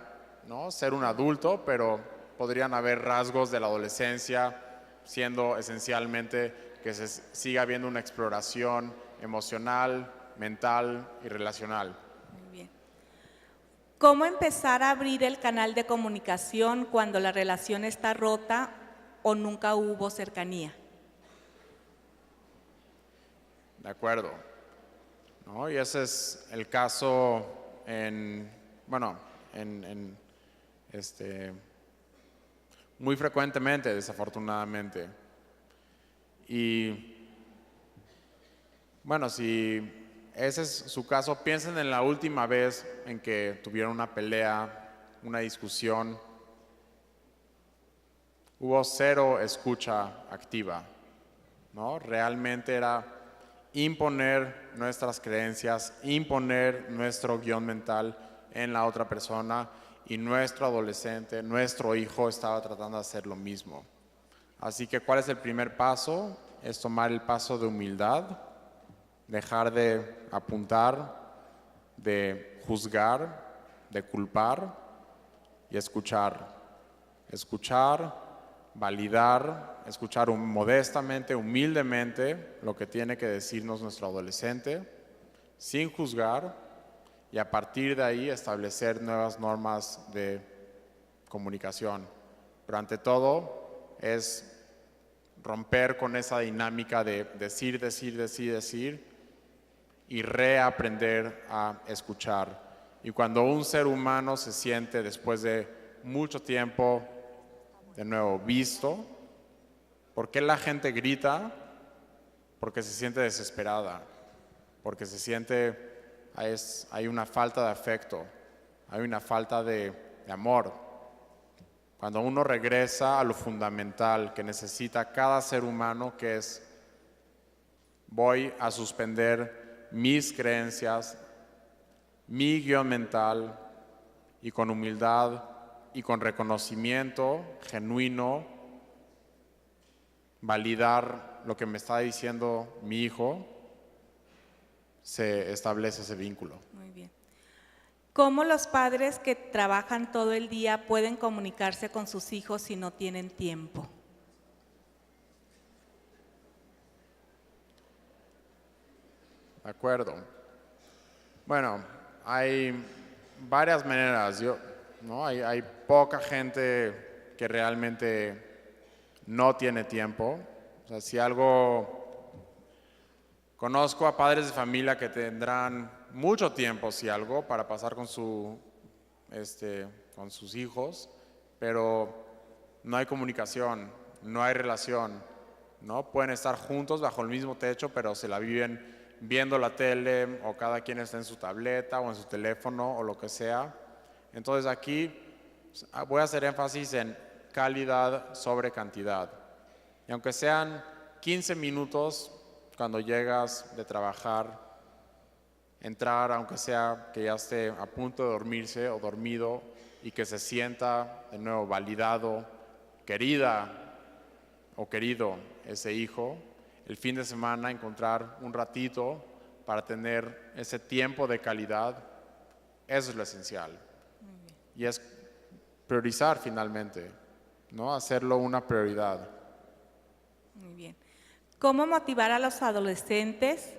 C: ¿no?, ser un adulto, pero podrían haber rasgos de la adolescencia, siendo esencialmente que se siga habiendo una exploración emocional, mental y relacional.
A: Muy bien. ¿Cómo empezar a abrir el canal de comunicación cuando la relación está rota o nunca hubo cercanía?
C: De acuerdo, ¿no? Y ese es el caso muy frecuentemente, desafortunadamente. Y bueno, si ese es su caso, piensen en la última vez en que tuvieron una pelea, una discusión. Hubo cero escucha activa, ¿no? Realmente era imponer nuestras creencias, imponer nuestro guión mental en la otra persona, y nuestro adolescente, nuestro hijo estaba tratando de hacer lo mismo. Así que, ¿cuál es el primer paso? Es tomar el paso de humildad, dejar de apuntar, de juzgar, de culpar y escuchar. Escuchar, validar, escuchar modestamente, humildemente lo que tiene que decirnos nuestro adolescente, sin juzgar, y a partir de ahí establecer nuevas normas de comunicación. Pero ante todo es romper con esa dinámica de decir y reaprender a escuchar. Y cuando un ser humano se siente, después de mucho tiempo, de nuevo visto, ¿por qué la gente grita? Porque se siente desesperada, porque se siente, hay una falta de afecto, hay una falta de amor. Cuando uno regresa a lo fundamental que necesita cada ser humano, que es: voy a suspender mis creencias, mi guión mental, y con humildad y con reconocimiento genuino, validar lo que me está diciendo mi hijo, se establece ese vínculo.
A: Muy bien. ¿Cómo los padres que trabajan todo el día pueden comunicarse con sus hijos si no tienen tiempo?
C: De acuerdo. Bueno, hay varias maneras. Hay poca gente que realmente no tiene tiempo. O sea, si algo... Conozco a padres de familia que tendrán mucho tiempo, si algo, para pasar con sus hijos, pero no hay comunicación, no hay relación, ¿no? Pueden estar juntos bajo el mismo techo, pero se la viven viendo la tele, o cada quien está en su tableta o en su teléfono o lo que sea. Entonces aquí voy a hacer énfasis en calidad sobre cantidad. Y aunque sean 15 minutos cuando llegas de trabajar, entrar, aunque sea que ya esté a punto de dormirse o dormido, y que se sienta de nuevo validado, querida o querido ese hijo. El fin de semana encontrar un ratito para tener ese tiempo de calidad, eso es lo esencial. Y es priorizar finalmente, ¿no? Hacerlo una prioridad.
A: Muy bien. ¿Cómo motivar a los adolescentes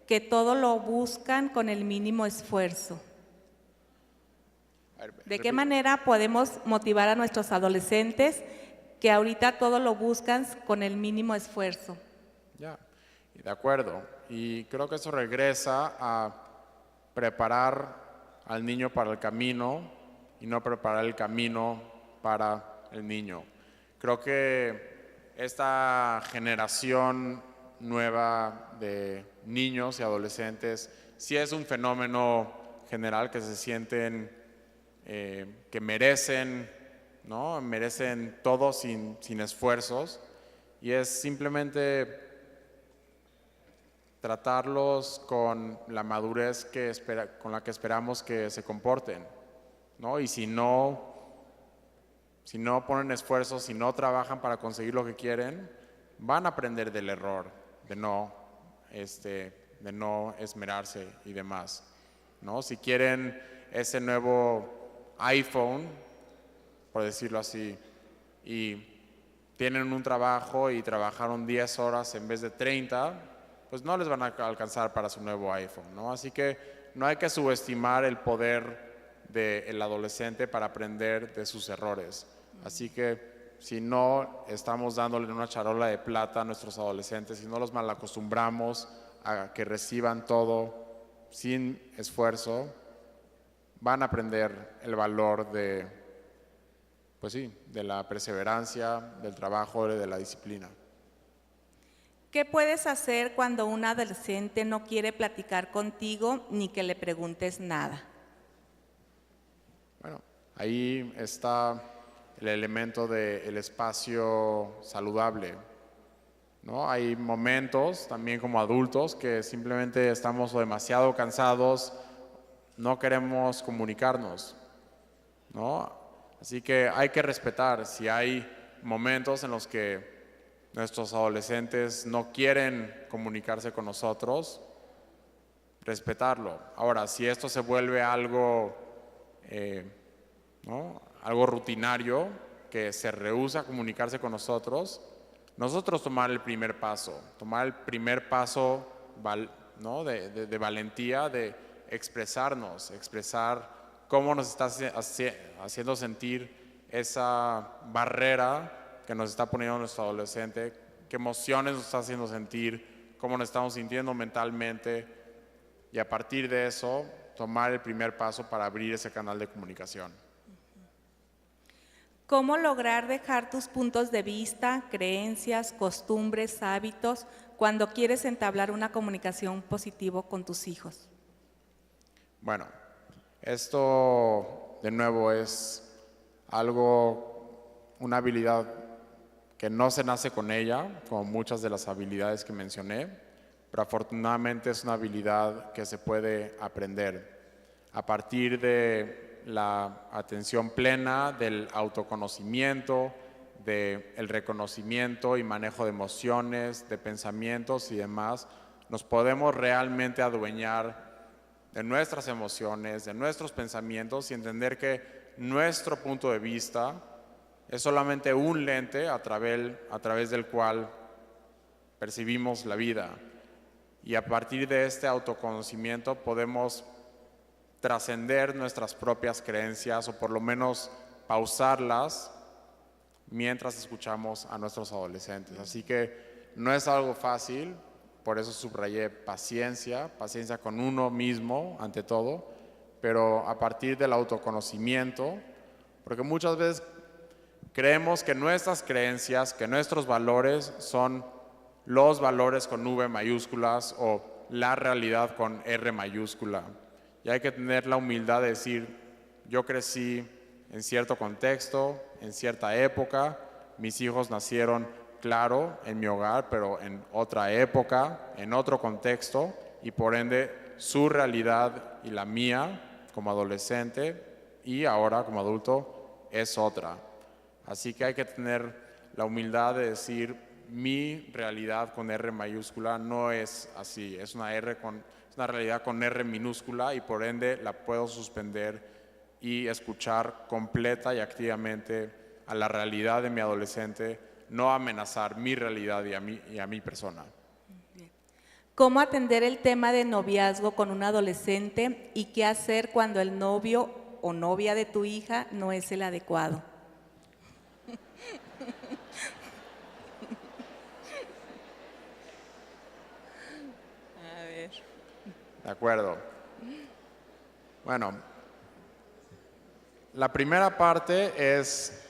A: que todo lo buscan con el mínimo esfuerzo? ¿De qué manera podemos motivar a nuestros adolescentes que ahorita todo lo buscan con el mínimo esfuerzo?
C: Ya, y de acuerdo. Y creo que eso regresa a preparar al niño para el camino y no preparar el camino para el niño. Creo que esta generación nueva de niños y adolescentes sí es un fenómeno general que se sienten que merecen, ¿no? Merecen todo sin esfuerzos, y es simplemente tratarlos con la madurez con la que esperamos que se comporten, ¿no? Y si no ponen esfuerzos, si no trabajan para conseguir lo que quieren, van a aprender del error, de no esmerarse y demás, ¿no? Si quieren ese nuevo iPhone, por decirlo así, y tienen un trabajo y trabajaron 10 horas en vez de 30, pues no les van a alcanzar para su nuevo iPhone, ¿no? Así que no hay que subestimar el poder del adolescente para aprender de sus errores. Así que si no estamos dándole una charola de plata a nuestros adolescentes, si no los malacostumbramos a que reciban todo sin esfuerzo, van a aprender el valor de la perseverancia, del trabajo, de la disciplina.
A: ¿Qué puedes hacer cuando un adolescente no quiere platicar contigo ni que le preguntes nada?
C: Bueno, ahí está el elemento del espacio saludable, ¿no? Hay momentos también como adultos que simplemente estamos demasiado cansados, no queremos comunicarnos, ¿no? Así que hay que respetar si hay momentos en los que nuestros adolescentes no quieren comunicarse con nosotros, respetarlo. Ahora, si esto se vuelve algo, ¿no? Algo rutinario, que se rehúsa a comunicarse con nosotros tomar el primer paso, ¿no? de valentía, de expresar cómo nos está haciendo sentir esa barrera que nos está poniendo nuestro adolescente, qué emociones nos está haciendo sentir, cómo nos estamos sintiendo mentalmente, y a partir de eso tomar el primer paso para abrir ese canal de comunicación.
A: ¿Cómo lograr dejar tus puntos de vista, creencias, costumbres, hábitos cuando quieres entablar una comunicación positiva con tus hijos?
C: Bueno, esto de nuevo es una habilidad que no se nace con ella, como muchas de las habilidades que mencioné, pero afortunadamente es una habilidad que se puede aprender a partir de la atención plena, del autoconocimiento, del reconocimiento y manejo de emociones, de pensamientos y demás. Nos podemos realmente adueñar de nuestras emociones, de nuestros pensamientos, y entender que nuestro punto de vista es solamente un lente a través del cual percibimos la vida. Y a partir de este autoconocimiento podemos trascender nuestras propias creencias, o por lo menos pausarlas mientras escuchamos a nuestros adolescentes. Así que no es algo fácil, por eso subrayé paciencia con uno mismo ante todo, pero a partir del autoconocimiento, porque muchas veces creemos que nuestras creencias, que nuestros valores son los valores con V mayúsculas o la realidad con R mayúscula. Y hay que tener la humildad de decir, yo crecí en cierto contexto, en cierta época, mis hijos nacieron, claro, en mi hogar, pero en otra época, en otro contexto, y por ende su realidad y la mía como adolescente y ahora como adulto es otra. Así que hay que tener la humildad de decir, mi realidad con R mayúscula no es así, es una realidad con R minúscula, y por ende la puedo suspender y escuchar completa y activamente a la realidad de mi adolescente, no amenazar mi realidad y a mi persona.
A: ¿Cómo atender el tema de noviazgo con un adolescente y qué hacer cuando el novio o novia de tu hija no es el adecuado? A ver.
C: De acuerdo. Bueno, la primera parte es,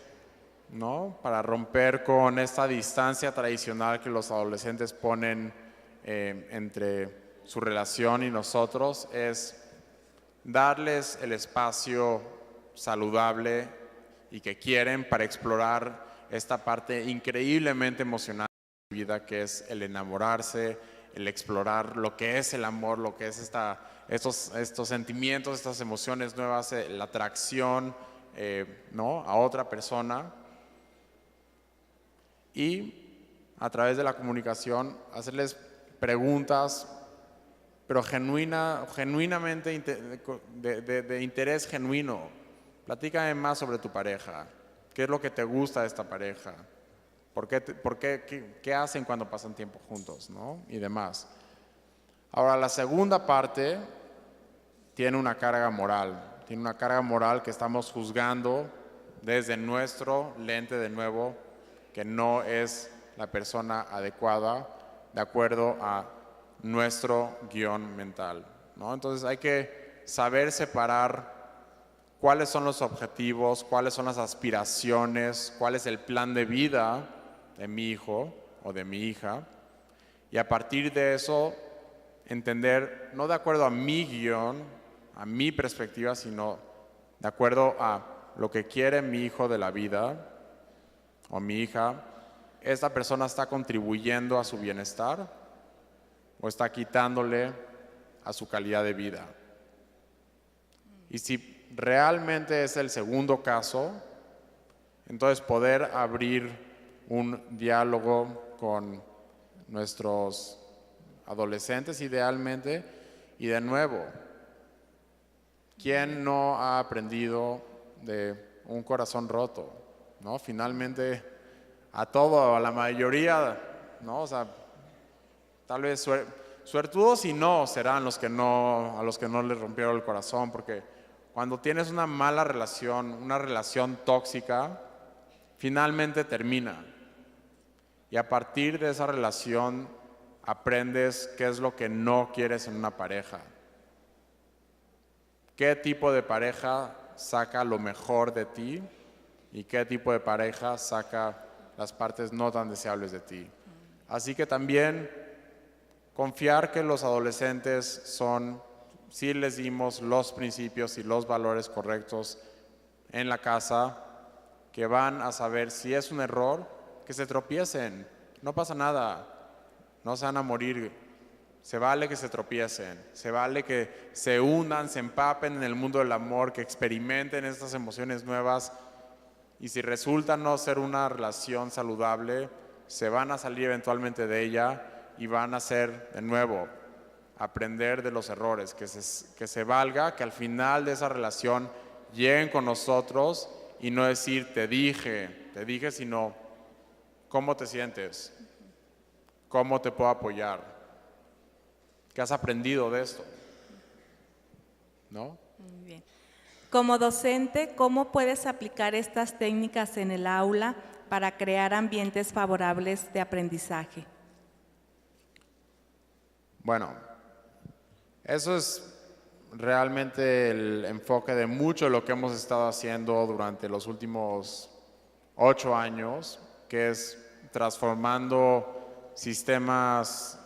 C: ¿no?, para romper con esta distancia tradicional que los adolescentes ponen entre su relación y nosotros, es darles el espacio saludable y que quieren para explorar esta parte increíblemente emocionante de su vida, que es el enamorarse, el explorar lo que es el amor, lo que es estos sentimientos, estas emociones nuevas, la atracción, ¿no?, a otra persona. Y a través de la comunicación hacerles preguntas, pero genuinamente de interés genuino. Platícame más sobre tu pareja. ¿Qué es lo que te gusta de esta pareja? ¿Qué hacen cuando pasan tiempo juntos, ¿no?, y demás? Ahora, la segunda parte tiene una carga moral. Tiene una carga moral que estamos juzgando desde nuestro lente de nuevo, que no es la persona adecuada de acuerdo a nuestro guión mental, ¿no? Entonces hay que saber separar cuáles son los objetivos, cuáles son las aspiraciones, cuál es el plan de vida de mi hijo o de mi hija, y a partir de eso entender, no de acuerdo a mi guión, a mi perspectiva, sino de acuerdo a lo que quiere mi hijo de la vida o mi hija. ¿Esta persona está contribuyendo a su bienestar o está quitándole a su calidad de vida? Y si realmente es el segundo caso, entonces poder abrir un diálogo con nuestros adolescentes idealmente. Y de nuevo, ¿quién no ha aprendido de un corazón roto, ¿no? Finalmente, a la mayoría, ¿no? O sea, tal vez suertudos y no serán a los que no les rompieron el corazón, porque cuando tienes una mala relación, una relación tóxica, finalmente termina. Y a partir de esa relación aprendes qué es lo que no quieres en una pareja. ¿Qué tipo de pareja saca lo mejor de ti y qué tipo de pareja saca las partes no tan deseables de ti? Así que también confiar que los adolescentes sí les dimos los principios y los valores correctos en la casa, que van a saber si es un error, que se tropiecen, no pasa nada, no se van a morir, se vale que se tropiecen, se vale que se hundan, se empapen en el mundo del amor, que experimenten estas emociones nuevas, y si resulta no ser una relación saludable, se van a salir eventualmente de ella y van a hacer de nuevo, aprender de los errores, que se valga, que al final de esa relación lleguen con nosotros y no decir te dije, sino ¿cómo te sientes? ¿Cómo te puedo apoyar? ¿Qué has aprendido de esto? ¿No?
A: Muy bien. Como docente, ¿cómo puedes aplicar estas técnicas en el aula para crear ambientes favorables de aprendizaje?
C: Bueno, eso es realmente el enfoque de mucho de lo que hemos estado haciendo durante los últimos 8 años, que es transformando sistemas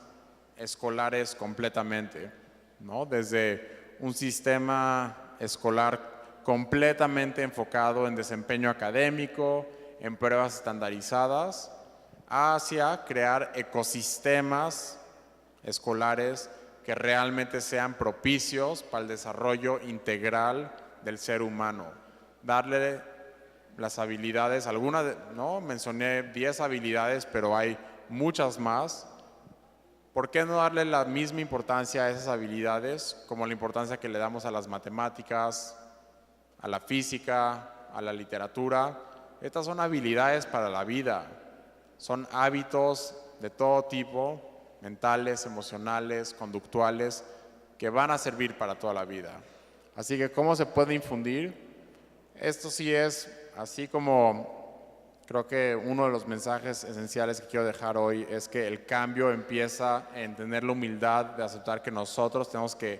C: escolares completamente, ¿no? Desde un sistema escolar completamente enfocado en desempeño académico, en pruebas estandarizadas, hacia crear ecosistemas escolares que realmente sean propicios para el desarrollo integral del ser humano. Darle las habilidades, ¿no? Mencioné 10 habilidades, pero hay muchas más. ¿Por qué no darle la misma importancia a esas habilidades como la importancia que le damos a las matemáticas, a la física, a la literatura? Estas son habilidades para la vida. Son hábitos de todo tipo, mentales, emocionales, conductuales, que van a servir para toda la vida. Así que, ¿cómo se puede infundir? Esto sí es, así como creo que uno de los mensajes esenciales que quiero dejar hoy es que el cambio empieza en tener la humildad de aceptar que nosotros tenemos que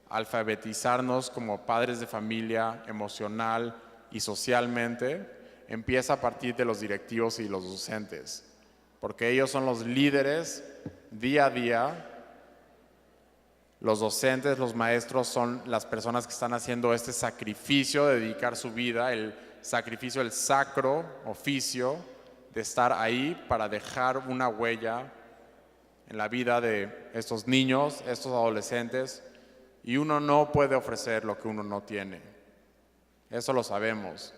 C: alfabetizarnos como padres de familia, emocional y socialmente. Empieza a partir de los directivos y los docentes, porque ellos son los líderes día a día. Los docentes, los maestros son las personas que están haciendo este sacrificio de dedicar su vida, el sacrificio, el sacro oficio de estar ahí para dejar una huella en la vida de estos niños, estos adolescentes, y uno no puede ofrecer lo que uno no tiene. Eso lo sabemos.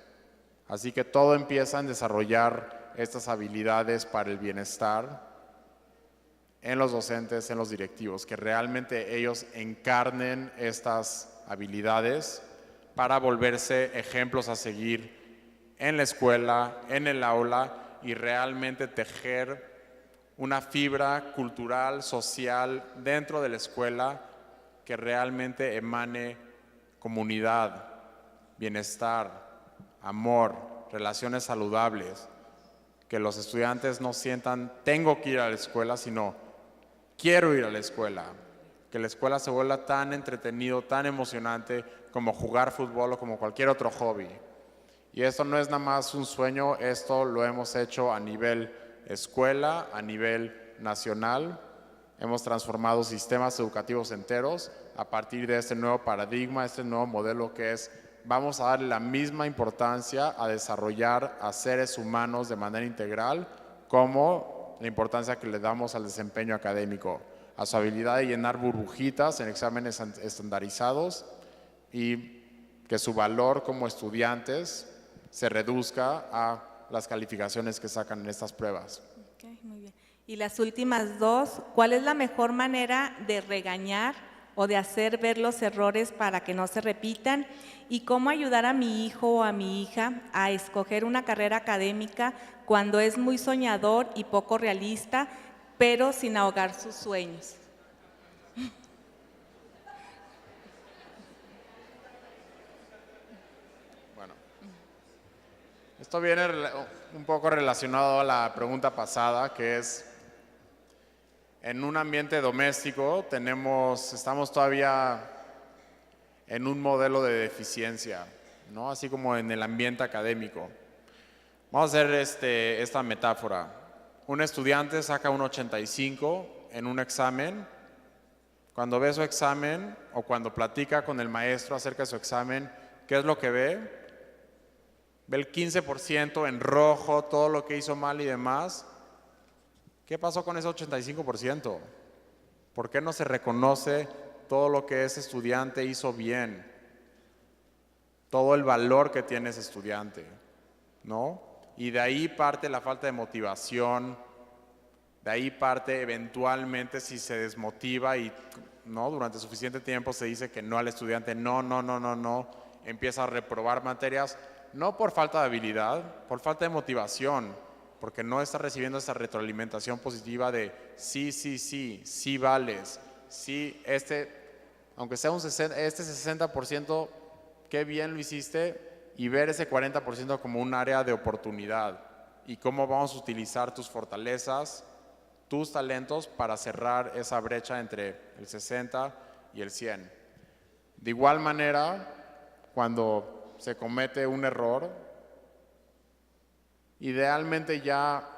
C: Así que todo empieza en desarrollar estas habilidades para el bienestar en los docentes, en los directivos, que realmente ellos encarnen estas habilidades para volverse ejemplos a seguir en la escuela, en el aula, y realmente tejer una fibra cultural, social dentro de la escuela que realmente emane comunidad, bienestar, amor, relaciones saludables, que los estudiantes no sientan tengo que ir a la escuela, sino quiero ir a la escuela, que la escuela se vuelva tan entretenido, tan emocionante como jugar fútbol o como cualquier otro hobby. Y esto no es nada más un sueño, esto lo hemos hecho a nivel escuela, a nivel nacional. Hemos transformado sistemas educativos enteros a partir de este nuevo paradigma, este nuevo modelo que es: vamos a darle la misma importancia a desarrollar a seres humanos de manera integral como la importancia que le damos al desempeño académico, a su habilidad de llenar burbujitas en exámenes estandarizados, y que su valor como estudiantes se reduzca a las calificaciones que sacan en estas pruebas.
A: Okay, muy bien. Y las últimas dos, ¿cuál es la mejor manera de regañar o de hacer ver los errores para que no se repitan? ¿Y cómo ayudar a mi hijo o a mi hija a escoger una carrera académica cuando es muy soñador y poco realista, pero sin ahogar sus sueños?
C: Bueno, esto viene un poco relacionado a la pregunta pasada, que es: en un ambiente doméstico estamos todavía en un modelo de deficiencia, ¿no? Así como en el ambiente académico. Vamos a hacer esta metáfora. Un estudiante saca un 85 en un examen. Cuando ve su examen o cuando platica con el maestro acerca de su examen, ¿qué es lo que ve? Ve el 15% en rojo, todo lo que hizo mal y demás. ¿Qué pasó con ese 85%? ¿Por qué no se reconoce todo lo que ese estudiante hizo bien? Todo el valor que tiene ese estudiante, ¿no? Y de ahí parte la falta de motivación, de ahí parte eventualmente si se desmotiva y ¿no? Durante suficiente tiempo se dice que no al estudiante, no, empieza a reprobar materias, no por falta de habilidad, por falta de motivación, porque no está recibiendo esa retroalimentación positiva de sí vales, sí, aunque sea este 60%, qué bien lo hiciste, y ver ese 40% como un área de oportunidad y cómo vamos a utilizar tus fortalezas, tus talentos para cerrar esa brecha entre el 60 y el 100. De igual manera, cuando se comete un error, idealmente ya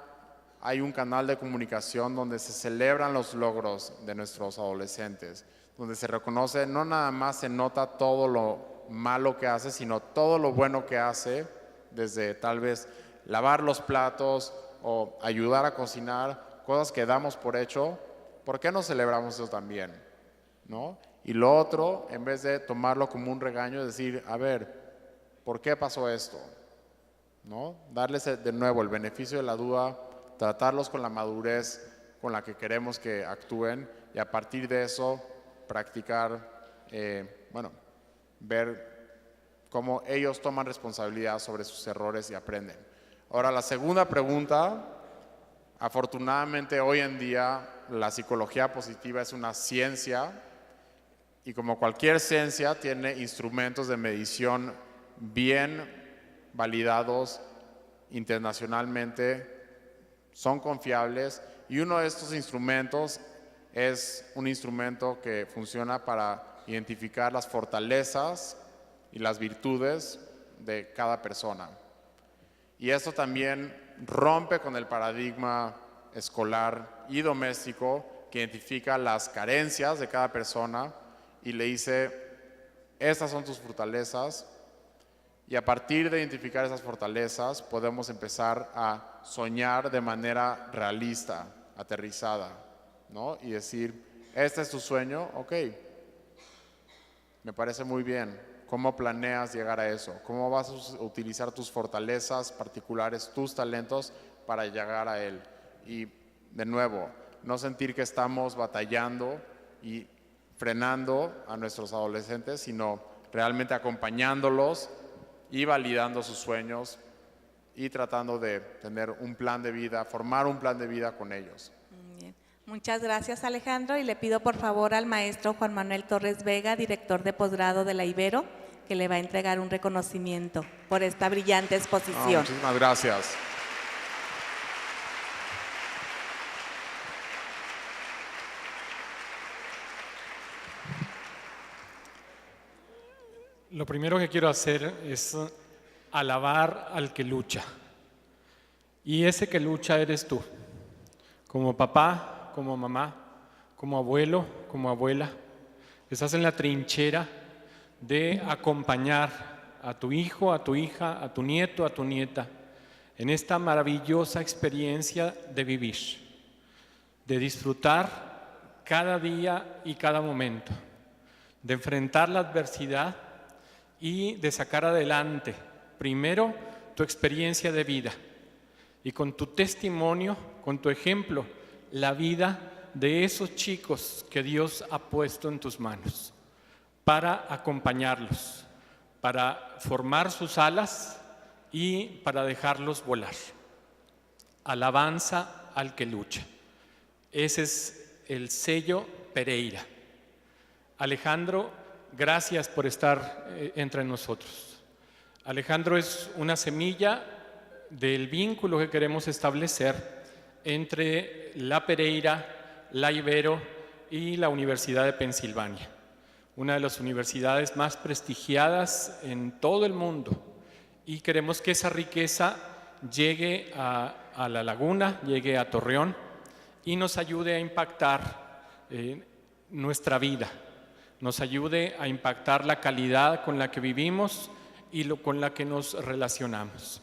C: hay un canal de comunicación donde se celebran los logros de nuestros adolescentes, donde se reconoce, no nada más se nota todo lo malo que hace, sino todo lo bueno que hace, desde tal vez lavar los platos o ayudar a cocinar, cosas que damos por hecho. ¿Por qué no celebramos eso también? ¿No? Y lo otro, en vez de tomarlo como un regaño, es decir, a ver, ¿por qué pasó esto? ¿No? Darles de nuevo el beneficio de la duda, tratarlos con la madurez con la que queremos que actúen, y a partir de eso practicar, ver cómo ellos toman responsabilidad sobre sus errores y aprenden. Ahora, la segunda pregunta Afortunadamente hoy en día la psicología positiva es una ciencia y como cualquier ciencia tiene instrumentos de medición bien validados internacionalmente, son confiables y uno de estos instrumentos es un instrumento que funciona para identificar las fortalezas y las virtudes de cada persona. Y esto también rompe con el paradigma escolar y doméstico que identifica las carencias de cada persona y le dice, estas son tus fortalezas, y a partir de identificar esas fortalezas podemos empezar a soñar de manera realista, aterrizada, ¿no? Y decir, este es tu sueño, ok, me parece muy bien. ¿Cómo planeas llegar a eso? ¿Cómo vas a utilizar tus fortalezas particulares, tus talentos para llegar a él? Y de nuevo, no sentir que estamos batallando y frenando a nuestros adolescentes, sino realmente acompañándolos y validando sus sueños y tratando de tener un plan de vida, formar un plan de vida con ellos.
A: Bien. Muchas gracias, Alejandro, y le pido por favor al maestro Juan Manuel Torres Vega, director de posgrado de la Ibero, que le va a entregar un reconocimiento por esta brillante exposición.
C: Muchísimas gracias.
D: Lo primero que quiero hacer es alabar al que lucha. Y ese que lucha eres tú, como papá, como mamá, como abuelo, como abuela. Estás en la trinchera de acompañar a tu hijo, a tu hija, a tu nieto, a tu nieta, en esta maravillosa experiencia de vivir, de disfrutar cada día y cada momento, de enfrentar la adversidad y de sacar adelante, primero, tu experiencia de vida y con tu testimonio, con tu ejemplo, la vida de esos chicos que Dios ha puesto en tus manos para acompañarlos, para formar sus alas y para dejarlos volar. Alabanza al que lucha. Ese es el sello Pereira. Alejandro, gracias por estar entre nosotros. Alejandro es una semilla del vínculo que queremos establecer entre la Pereira, la Ibero y la Universidad de Pensilvania, una de las universidades más prestigiadas en todo el mundo. Y queremos que esa riqueza llegue a La Laguna, llegue a Torreón y nos ayude a impactar nuestra vida, nos ayude a impactar la calidad con la que vivimos y con la que nos relacionamos.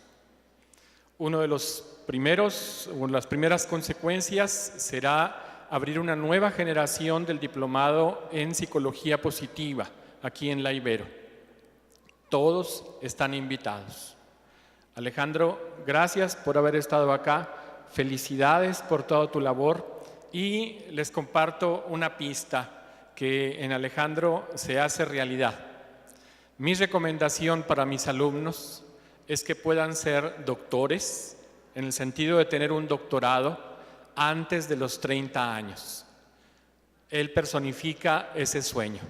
D: Uno de las primeras consecuencias será abrir una nueva generación del diplomado en psicología positiva aquí en la Ibero. Todos están invitados. Alejandro, gracias por haber estado acá. Felicidades por toda tu labor y les comparto una pista que en Alejandro se hace realidad. Mi recomendación para mis alumnos es que puedan ser doctores, en el sentido de tener un doctorado antes de los 30 años. Él personifica ese sueño.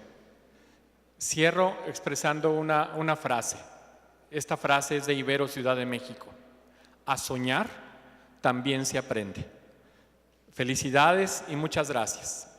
D: Cierro expresando una frase. Esta frase es de Ibero, Ciudad de México. A soñar también se aprende. Felicidades y muchas gracias.